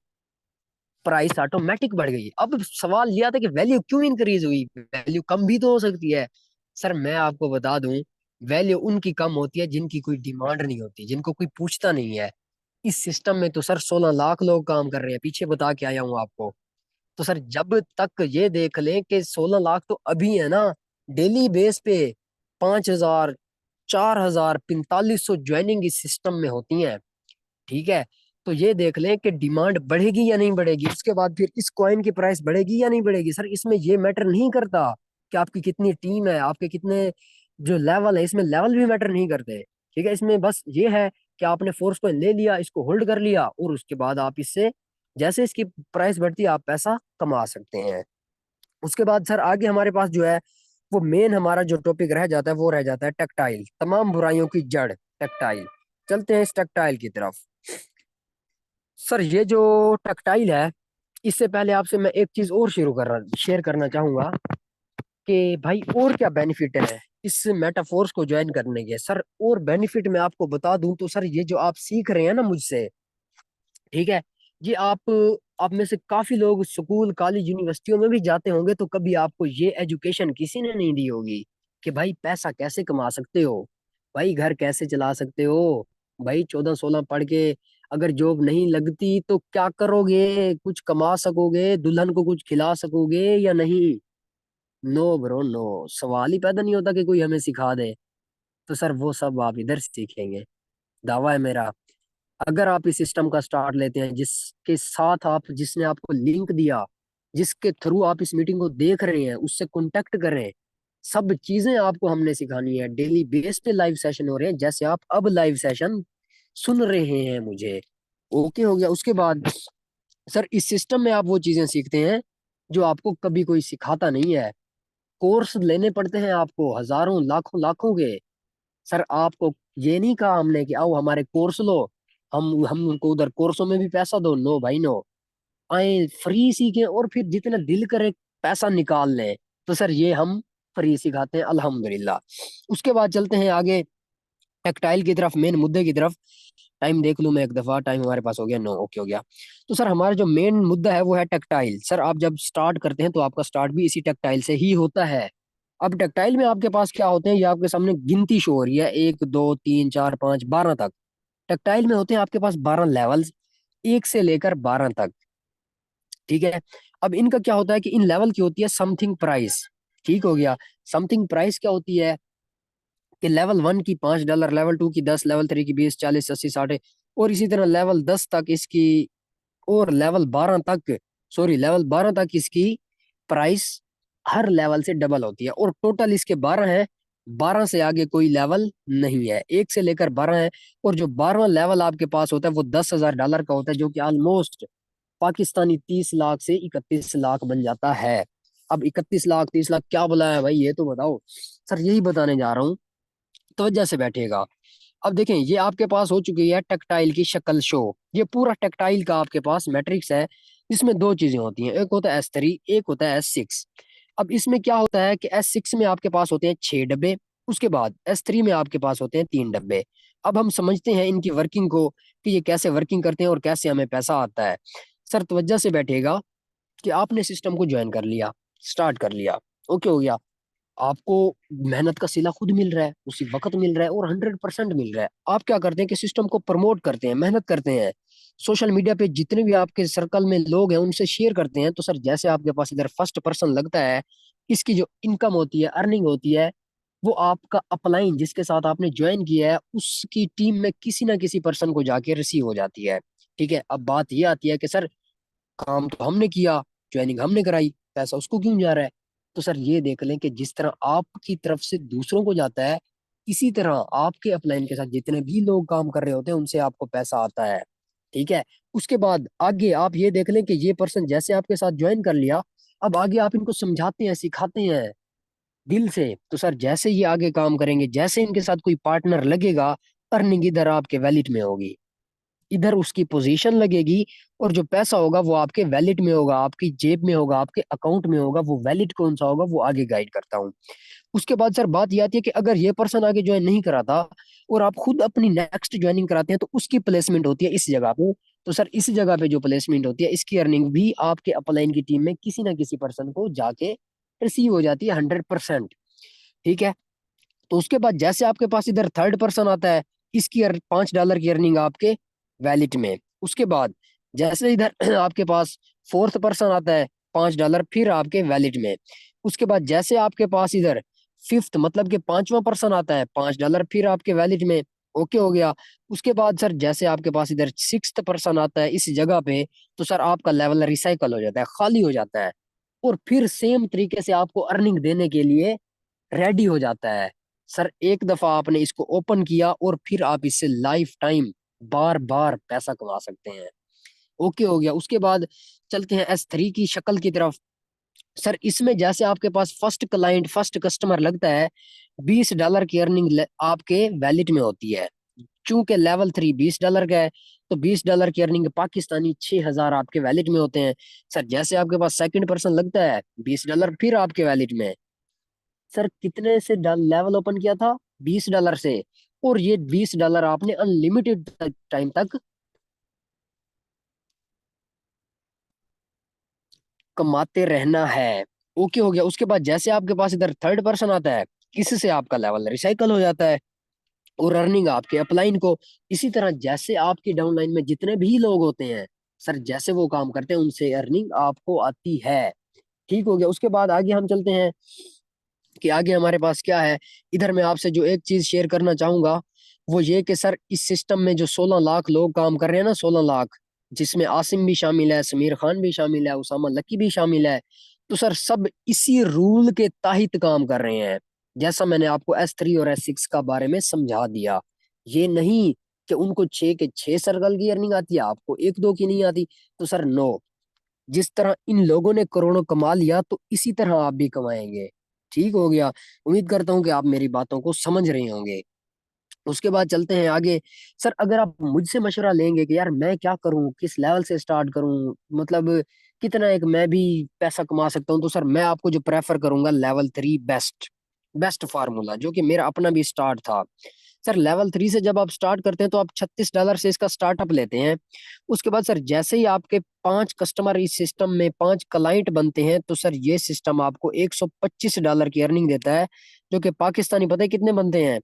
प्राइस ऑटोमेटिक बढ़ गई। अब सवाल यह था कि वैल्यू क्यों इंक्रीज हुई, वैल्यू कम भी तो हो सकती है। सर मैं आपको बता दूं, वैल्यू उनकी कम होती है जिनकी कोई डिमांड नहीं होती, जिनको कोई पूछता नहीं है। इस सिस्टम में तो सर 16 लाख लोग काम कर रहे हैं, पीछे बता के आया हूं आपको। तो सर जब तक ये देख लें कि 16 लाख तो अभी है ना, डेली बेस पे 5,000, 4,000, 4500 ज्वाइनिंग इस सिस्टम में होती हैं। ठीक है, तो ये देख लें कि डिमांड बढ़ेगी या नहीं बढ़ेगी, उसके बाद फिर इस कॉइन की प्राइस बढ़ेगी या नहीं बढ़ेगी। सर इसमें ये मैटर नहीं करता कि आपकी कितनी टीम है, आपके कितने जो लेवल है, इसमें लेवल भी मैटर नहीं करते। ठीक है, इसमें बस ये है कि आपने फोर्स कॉइन ले लिया, इसको होल्ड कर लिया, और उसके बाद आप इससे जैसे इसकी प्राइस बढ़ती है आप पैसा कमा सकते हैं। उसके बाद सर आगे हमारे पास जो है वो मेन हमारा जो टॉपिक रह जाता है वो रह जाता है टेक्टाइल, तमाम बुराइयों की जड़ टेक्टाइल। चलते हैं इस टेक्टाइल की तरफ। सर ये जो टेक्टाइल है इससे पहले आपसे मैं एक चीज और शेयर करना चाहूंगा कि भाई और क्या बेनिफिट है इस मेटाफोर्स को ज्वाइन करने के। सर और बेनिफिट मैं आपको बता दूं तो सर ये जो आप सीख रहे हैं ना मुझसे, ठीक है, ये आप में से काफी लोग स्कूल कॉलेज यूनिवर्सिटियों में भी जाते होंगे तो कभी आपको ये एजुकेशन किसी ने नहीं दी होगी कि भाई पैसा कैसे कमा सकते हो, भाई घर कैसे चला सकते हो, भाई 14 16 पढ़ के अगर जॉब नहीं लगती तो क्या करोगे, कुछ कमा सकोगे, दुल्हन को कुछ खिला सकोगे या नहीं। नो ब्रो नो, सवाल ही पैदा नहीं होता कि कोई हमें सिखा दे। तो सर वो सब आप इधर सीखेंगे, दावा है मेरा। अगर आप इस सिस्टम का स्टार्ट लेते हैं जिसके साथ आप, जिसने आपको लिंक दिया, जिसके थ्रू आप इस मीटिंग को देख रहे हैं, उससे कांटेक्ट करें। सब चीजें आपको हमने सिखानी है, डेली बेस पे लाइव सेशन हो रहे हैं जैसे आप अब लाइव सेशन सुन रहे हैं मुझे। ओके हो गया। उसके बाद सर इस सिस्टम में आप वो चीजें सीखते हैं जो आपको कभी कोई सिखाता नहीं है। कोर्स लेने पड़ते हैं आपको हजारों लाखों लाखों के। सर आपको ये नहीं कहा हमने कि आओ हमारे कोर्स लो, हम उनको उधर कोर्सों में भी पैसा दो, नो भाई नो। आए फ्री सीखें और फिर जितना दिल करे पैसा निकाल लें। तो सर ये हम फ्री सिखाते हैं अल्हम्दुलिल्लाह। उसके बाद चलते हैं आगे टेक्सटाइल की तरफ, मेन मुद्दे की तरफ। टाइम देख लूं मैं एक दफा, टाइम हमारे पास हो गया, नो ओके हो गया। तो सर हमारा जो मेन मुद्दा है वो है टेक्सटाइल। सर आप जब स्टार्ट करते हैं तो आपका स्टार्ट भी इसी टेक्सटाइल से ही होता है। अब टेक्सटाइल में आपके पास क्या होते हैं, ये आपके सामने गिनती शो हो रही है, 1 2 3 4 5 12 तक। टेक्सटाइल में होते हैं आपके पास 12 लेवल्स, 1 से लेकर 12 तक। ठीक है। अब इनका क्या होता है कि इन लेवल की होती है समथिंग प्राइस। ठीक हो गया। समथिंग प्राइस क्या होती है कि लेवल 1 की $5, लेवल 2 की 10, लेवल 3 की 20 40 80 60, और इसी तरह लेवल 10 तक इसकी, और लेवल 12 तक, सॉरी लेवल 12 तक इसकी प्राइस हर लेवल से डबल होती है। और टोटल इसके 12 है, 12 से आगे कोई लेवल नहीं है, 1 से लेकर 12 है। और जो 12वां लेवल आपके पास होता है वो $10,000 का होता है, जो कि ऑलमोस्ट पाकिस्तानी 30 लाख से 31 लाख बन जाता है। अब 31 लाख 30 लाख क्या बुलाया है भाई, ये तो बताओ। सर यही बताने जा रहा हूँ, तवज्जो से बैठिएगा। अब देखें ये आपके पास हो चुकी है टेक्टाइल की शक्ल शो। ये पूरा टेक्टाइल का आपके पास मैट्रिक्स है। इसमें दो चीजें होती हैं, एक होता है S3, एक होता है S6। अब इसमें क्या होता है कि S6 में आपके पास होते हैं 6 डब्बे, उसके बाद S3 में आपके पास होते हैं 3 डब्बे। अब हम समझते हैं इनकी वर्किंग को कि ये कैसे वर्किंग करते हैं और कैसे हमें पैसा आता है। सर तवज्जो से बैठिएगा कि आपने सिस्टम को ज्वाइन कर लिया, स्टार्ट कर लिया, ओके हो गया। आपको मेहनत का सिला खुद मिल रहा है, उसी वक्त मिल रहा है और 100% मिल रहा है। आप क्या करते हैं कि सिस्टम को प्रमोट करते हैं, मेहनत करते हैं, सोशल मीडिया पे जितने भी आपके सर्कल में लोग हैं उनसे शेयर करते हैं। तो सर जैसे आपके पास इधर फर्स्ट पर्सन लगता है, इसकी जो इनकम होती है, अर्निंग होती है, वो आपका अपलाइन जिसके साथ आपने ज्वाइन किया है उसकी टीम में किसी ना किसी पर्सन को जाके रिसीव हो जाती है। ठीक है। अब बात ये आती है कि सर काम तो हमने किया, ज्वाइनिंग हमने कराई, पैसा उसको क्यों जा रहा है। तो सर ये देख लें कि जिस तरह आपकी तरफ से दूसरों को जाता है, इसी तरह आपके अपलाइन के साथ जितने भी लोग काम कर रहे होते हैं उनसे आपको पैसा आता है। ठीक है। उसके बाद आगे आप ये देख लें कि ये पर्सन जैसे आपके साथ ज्वाइन कर लिया, अब आगे आप इनको समझाते हैं, सिखाते हैं दिल से। तो सर जैसे ये आगे काम करेंगे, जैसे इनके साथ कोई पार्टनर लगेगा, अर्निंग इधर आपके वैलेट में होगी, इधर उसकी पोजीशन लगेगी, और जो पैसा होगा वो आपके वैलेट में होगा, आपकी जेब में होगा, आपके अकाउंट में होगा। वो वैलेट कौन सा होगा वो आगे गाइड करता हूँ। उसके बाद सर बात ये आती है कि अगर ये पर्सन आगे ज्वाइन नहीं कराता और आप खुद अपनी नेक्स्ट ज्वाइनिंग कराते हैं तो उसकी प्लेसमेंट होती है इस जगह पे। तो सर इस जगह पे जो प्लेसमेंट होती है इसकी अर्निंग भी आपके अपलाइन की टीम में किसी ना किसी पर्सन को जाके रिसीव हो जाती है 100%। ठीक है। तो उसके बाद जैसे आपके पास इधर थर्ड पर्सन आता है, इसकी $5 की अर्निंग आपके वैलेट में। उसके बाद जैसे इधर आपके पास फोर्थ पर्सन आता है, $5 फिर आपके वैलेट में। उसके बाद जैसे आपके पास इधर फिफ्थ मतलब कि पांचवा पर्सन आता है, $5 फिर आपके वैलेट में। ओके हो गया। उसके बाद सर जैसे आपके पास इधर सिक्स्थ पर्सन आता है इस जगह पे, तो सर आपका लेवल रिसाइकल हो जाता है, खाली हो जाता है, और फिर सेम तरीके से आपको अर्निंग देने के लिए रेडी हो जाता है। सर एक दफा आपने इसको ओपन किया और फिर आप इससे लाइफ टाइम बार बार पैसा कमा सकते हैं। ओके हो गया। उसके बाद चलते हैं S3 की शक्ल की तरफ। सर इसमें जैसे आपके पास फर्स्ट क्लाइंट, फर्स्ट कस्टमर लगता है, $20 की अर्निंग आपके वैलेट में होती है। चूंकि लेवल 3 $20 का है, तो $20 की अर्निंग पाकिस्तानी 6,000 आपके वैलेट में होते हैं। सर जैसे आपके पास सेकंड पर्सन लगता है, $20 फिर आपके वैलेट में। सर कितने से लेवल ओपन किया था? $20 से। और ये $20 आपने अनलिमिटेड टाइम तक कमाते रहना है। ओके हो गया। उसके बाद जैसे आपके पास इधर थर्ड पर्सन आता है, इससे आपका लेवल रिसाइकल हो जाता है और अर्निंग आपके अपलाइन को। इसी तरह जैसे आपकी डाउनलाइन में जितने भी लोग होते हैं, सर जैसे वो काम करते हैं उनसे अर्निंग आपको आती है। ठीक हो गया। उसके बाद आगे हम चलते हैं कि आगे हमारे पास क्या है। इधर मैं आपसे जो एक चीज शेयर करना चाहूंगा वो ये कि सर इस सिस्टम में जो 16 लाख लोग काम कर रहे हैं ना, 16 लाख, जिसमें आसिम भी शामिल है, समीर खान भी शामिल है, उसामा लकी भी शामिल है, तो सर सब इसी रूल के तहत काम कर रहे हैं। जैसा मैंने आपको S3 और S6 का बारे में समझा दिया। ये नहीं कि उनको 6 के 6 सर्कल की अर्निंग आती है, आपको 1 2 की नहीं आती। तो सर नो, जिस तरह इन लोगों ने करोड़ों कमा लिया तो इसी तरह आप भी कमाएंगे। ठीक हो गया। उम्मीद करता हूँ कि आप मेरी बातों को समझ रहे होंगे। उसके बाद चलते हैं आगे। सर अगर आप मुझसे मशवरा लेंगे कि यार मैं क्या करूं, किस लेवल से स्टार्ट करूं, मतलब कितना एक मैं भी पैसा कमा सकता हूं, तो सर मैं आपको जो प्रेफर करूंगा लेवल 3 बेस्ट, बेस्ट फार्मूला, जो कि मेरा अपना भी स्टार्ट था। सर लेवल 3 से जब आप स्टार्ट करते हैं तो आप $36 से इसका स्टार्टअप लेते हैं। उसके बाद सर जैसे ही आपके 5 कस्टमर इस सिस्टम में, 5 क्लाइंट बनते हैं, तो सर ये सिस्टम आपको $125 की अर्निंग देता है। जो कि पाकिस्तानी पता है कितने बनते हैं?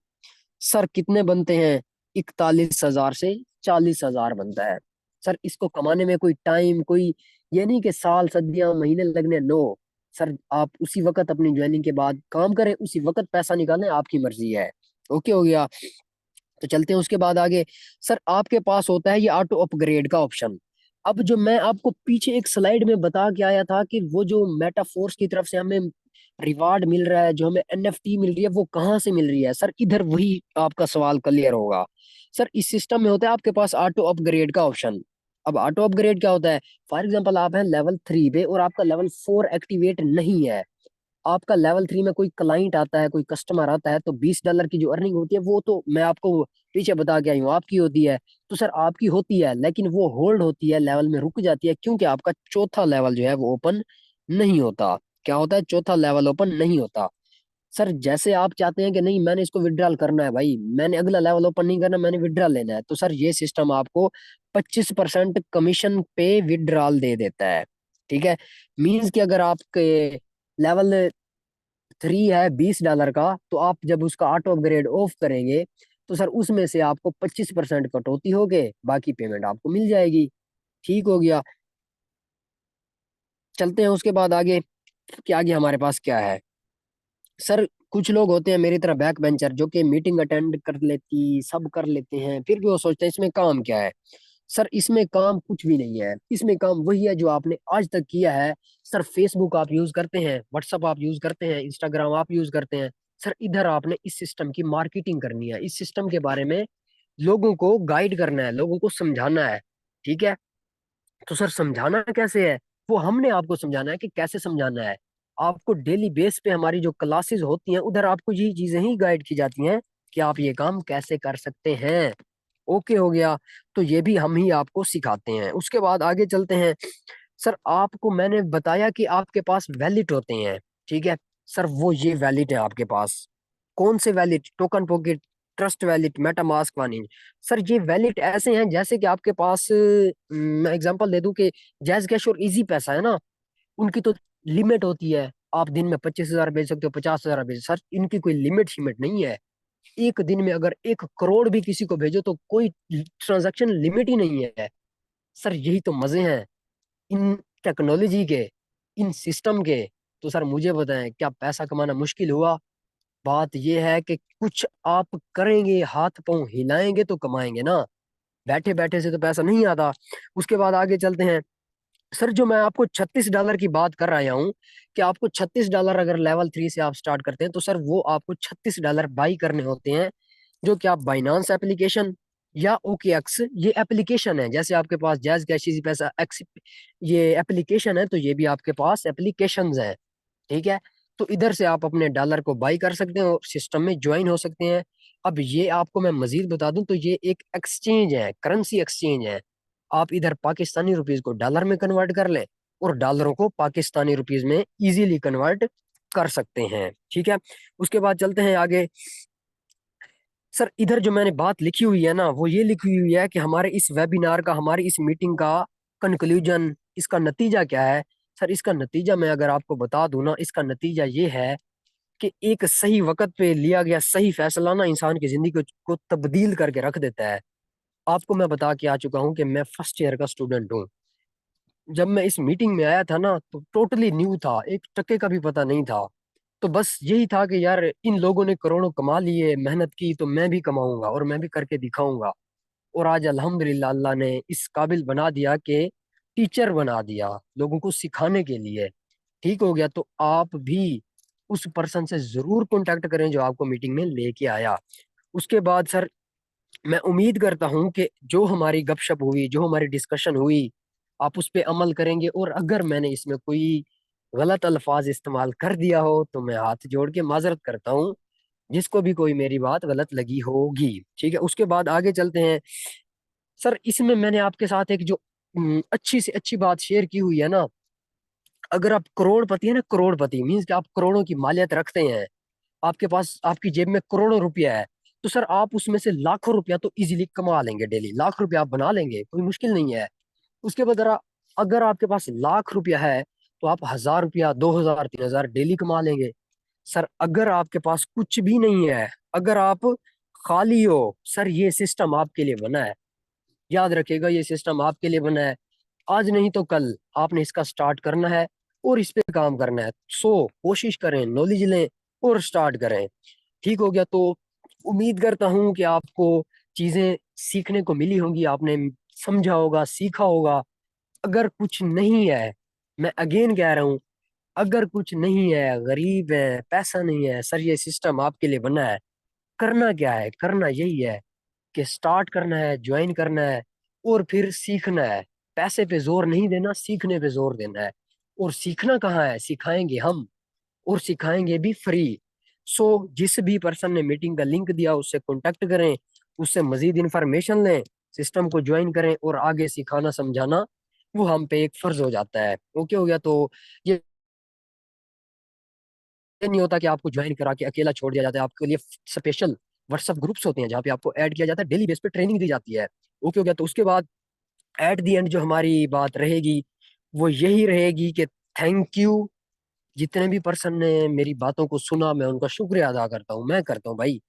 सर कितने बनते हैं? 41,000 से 40,000 बनता है। सर इसको कमाने में कोई टाइम, कोई ये नहीं कि साल सदियां महीने लगने, नो। सर आप उसी वक्त अपनी ज्वाइनिंग के बाद काम करें, उसी वक्त पैसा निकालें, आपकी मर्जी है। ओके हो गया। तो चलते हैं उसके बाद आगे। सर आपके पास होता है ये ऑटो अपग्रेड का ऑप्शन। अब जो मैं आपको पीछे एक स्लाइड में बता के आया था कि वो जो मेटाफोर्स की तरफ से हमें रिवार्ड मिल रहा है, जो हमें NFT मिल रही है, वो कहाँ से मिल रही है? सर इधर वही आपका सवाल क्लियर होगा। सर इस सिस्टम में होता है आपके पास ऑटो अपग्रेड का ऑप्शन। अब ऑटो अपग्रेड क्या होता है? फॉर एग्जाम्पल आप हैं लेवल 3 पे और आपका लेवल 4 एक्टिवेट नहीं है। आपका लेवल 3 में कोई क्लाइंट आता है, कोई कस्टमर आता है, तो $20 की जो अर्निंग होती है वो तो मैं आपको पीछे बता के आई हूँ आपकी होती है। तो सर आपकी होती है, लेकिन वो होल्ड होती है, लेवल में रुक जाती है, क्योंकि आपका चौथा लेवल जो है वो ओपन नहीं होता। क्या होता है? चौथा लेवल ओपन नहीं होता। सर जैसे आप चाहते हैं कि नहीं मैंने इसको विड्रॉल करना है भाई, मैंने अगला लेवल ओपन नहीं करना, मैंने विड्रॉल लेना है, तो सर ये सिस्टम आपको 25% कमीशन पे विड्रॉल दे देता है। ठीक है। मीन्स कि अगर आपके लेवल 3 है $20 का, तो आप जब उसका ऑटो अपग्रेड ऑफ करेंगे, तो सर उसमें से आपको 25% कटौती होके बाकी पेमेंट आपको मिल जाएगी। ठीक हो गया। चलते हैं उसके बाद आगे कि आगे हमारे पास क्या है। सर कुछ लोग होते हैं मेरी तरह बैक बेंचर, जो कि मीटिंग अटेंड कर लेती, सब कर लेते हैं, फिर भी वो सोचते हैं इसमें काम क्या है। सर इसमें काम कुछ भी नहीं है, इसमें काम वही है जो आपने आज तक किया है। सर फेसबुक आप यूज करते हैं, व्हाट्सअप आप यूज करते हैं, इंस्टाग्राम आप यूज करते हैं। सर इधर आपने इस सिस्टम की मार्केटिंग करनी है, इस सिस्टम के बारे में लोगों को गाइड करना है, लोगों को समझाना है। ठीक है। तो सर समझाना कैसे है? वो हमने आपको समझाना है कि कैसे समझाना है। आपको डेली बेस पे हमारी जो क्लासेस होती हैं उधर आपको यही चीजें ही गाइड की जाती हैं कि आप ये काम कैसे कर सकते हैं। ओके हो गया। तो ये भी हम ही आपको सिखाते हैं। उसके बाद आगे चलते हैं। सर आपको मैंने बताया कि आपके पास वैलिड होते हैं। ठीक है। सर वो ये वैलिड है आपके पास। कौन से valid? Token pocket, trust valid, MetaMask वानी। सर ये वैलिड ऐसे हैं जैसे कि आपके पास मैं एग्जांपल दे दूं कि जैज कैश और इजी पैसा है ना, उनकी तो लिमिट होती है। आप दिन में 25,000 भेज सकते हो, 50,000 भेज, सर इनकी कोई लिमिट शिमिट नहीं है। एक दिन में अगर 1 करोड़ भी किसी को भेजो तो कोई ट्रांजैक्शन लिमिट ही नहीं है। सर यही तो मजे हैं इन टेक्नोलॉजी के, इन सिस्टम के। तो सर मुझे बताएं, क्या पैसा कमाना मुश्किल हुआ? बात यह है कि कुछ आप करेंगे, हाथ पांव हिलाएंगे तो कमाएंगे ना, बैठे बैठे से तो पैसा नहीं आता। उसके बाद आगे चलते हैं। सर जो मैं आपको $36 की बात कर रहा हूँ कि आपको $36 अगर लेवल 3 से आप स्टार्ट करते हैं, तो सर वो आपको $36 बाई करने होते हैं, जो कि आप बाइनांस एप्लीकेशन या OKX, ये एप्लीकेशन है। जैसे आपके पास जैज कैश इजी पैसा एक्स, ये एप्लीकेशन है, तो ये भी आपके पास एप्लीकेशंस है। ठीक है। तो इधर से आप अपने डॉलर को बाई कर सकते हैं और सिस्टम में ज्वाइन हो सकते हैं। अब ये आपको मैं मजीद बता दूं तो ये एक एक्सचेंज है, करेंसी एक्सचेंज है। आप इधर पाकिस्तानी रुपीज को डॉलर में कन्वर्ट कर लें और डॉलरों को पाकिस्तानी रुपीज में इजीली कन्वर्ट कर सकते हैं। ठीक है, उसके बाद चलते हैं आगे। सर इधर जो मैंने बात लिखी हुई है ना, वो ये लिखी हुई है कि हमारे इस वेबिनार का, हमारी इस मीटिंग का कंक्लूजन, इसका नतीजा क्या है। सर इसका नतीजा मैं अगर आपको बता दूं ना, इसका नतीजा ये है कि एक सही वक्त पे लिया गया सही फैसला ना इंसान की जिंदगी को तब्दील करके रख देता है। आपको मैं बता के आ चुका हूँ कि मैं फर्स्ट ईयर का स्टूडेंट हूँ। जब मैं इस मीटिंग में आया था ना तो टोटली न्यू था, एक टके का भी पता नहीं था। तो बस यही था कि यार इन लोगों ने करोड़ों कमा लिए, मेहनत की, तो मैं भी कमाऊंगा और मैं भी करके दिखाऊंगा। और आज अल्हम्दुलिल्लाह अल्लाह ने इस काबिल बना दिया कि टीचर बना दिया लोगों को सिखाने के लिए। ठीक हो गया, तो आप भी उस पर्सन से जरूर कांटेक्ट करें जो आपको मीटिंग में लेके आया। उसके बाद सर मैं उम्मीद करता हूं कि जो हमारी गपशप हुई, जो हमारी डिस्कशन हुई, आप उस पर अमल करेंगे। और अगर मैंने इसमें कोई गलत अल्फाज इस्तेमाल कर दिया हो तो मैं हाथ जोड़ के माजरत करता हूँ, जिसको भी कोई मेरी बात गलत लगी होगी। ठीक है, उसके बाद आगे चलते हैं। सर इसमें मैंने आपके साथ एक जो अच्छी से अच्छी बात शेयर की हुई है ना, अगर आप करोड़पति है ना, करोड़पति मीन्स कि आप करोड़ों की मालियत रखते हैं, आपके पास आपकी जेब में करोड़ों रुपया है, तो सर आप उसमें से लाखों रुपया तो इजीली कमा लेंगे, डेली लाख रुपया आप बना लेंगे, कोई मुश्किल नहीं है। उसके बाद अगर आपके पास लाख रुपया है तो आप 1,000 रुपया, 2,000, 3,000 डेली कमा लेंगे। सर अगर आपके पास कुछ भी नहीं है, अगर आप खाली हो, सर ये सिस्टम आपके लिए बना है। याद रखिएगा, ये सिस्टम आपके लिए बना है। आज नहीं तो कल आपने इसका स्टार्ट करना है और इस पे काम करना है। सो कोशिश करें, नॉलेज लें और स्टार्ट करें। ठीक हो गया, तो उम्मीद करता हूँ कि आपको चीजें सीखने को मिली होंगी, आपने समझा होगा, सीखा होगा। अगर कुछ नहीं है, मैं अगेन कह रहा हूँ, अगर कुछ नहीं है, गरीब है, पैसा नहीं है, सर ये सिस्टम आपके लिए बना है। करना क्या है, करना यही है कि स्टार्ट करना है, ज्वाइन करना है और फिर सीखना है। पैसे पे जोर नहीं देना, सीखने पे जोर देना है। और सीखना कहाँ है, सिखाएंगे हम, और सिखाएंगे भी फ्री। सो जिस भी पर्सन ने मीटिंग का लिंक दिया उससे कांटेक्ट करें, उससे मजीद इंफॉर्मेशन लें, सिस्टम को ज्वाइन करें और आगे सिखाना समझाना वो हम पे एक फर्ज हो जाता है। ओके हो गया, तो ये नहीं होता कि आपको ज्वाइन करा के अकेला छोड़ दिया जाता है। आपके लिए स्पेशल व्हाट्सएप ग्रुप्स होते हैं जहाँ पे आपको ऐड किया जाता है, डेली बेस पे ट्रेनिंग दी जाती है। ओके हो गया, तो उसके बाद एट दी एंड जो हमारी बात रहेगी वो यही रहेगी कि थैंक यू। जितने भी पर्सन ने मेरी बातों को सुना, मैं उनका शुक्रिया अदा करता हूँ, मैं करता हूँ भाई।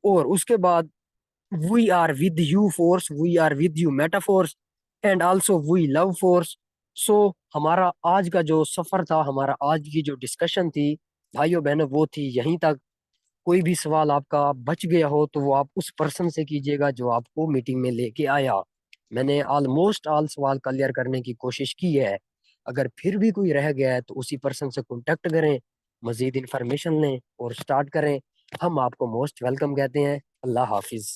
और उसके बाद we are with you force, we are with you metaforce, and also we love force. So हमारा आज का जो सफर था, हमारा आज की जो डिस्कशन थी भाइयों बहनों, वो थी यहीं तक। कोई भी सवाल आपका बच गया हो तो वो आप उस पर्सन से कीजिएगा जो आपको मीटिंग में लेके आया। मैंने ऑलमोस्ट ऑल सवाल क्लियर करने की कोशिश की है। अगर फिर भी कोई रह गया है तो उसी पर्सन से कांटेक्ट करें, मजीद इंफॉर्मेशन लें और स्टार्ट करें। हम आपको मोस्ट वेलकम कहते हैं। अल्लाह हाफिज।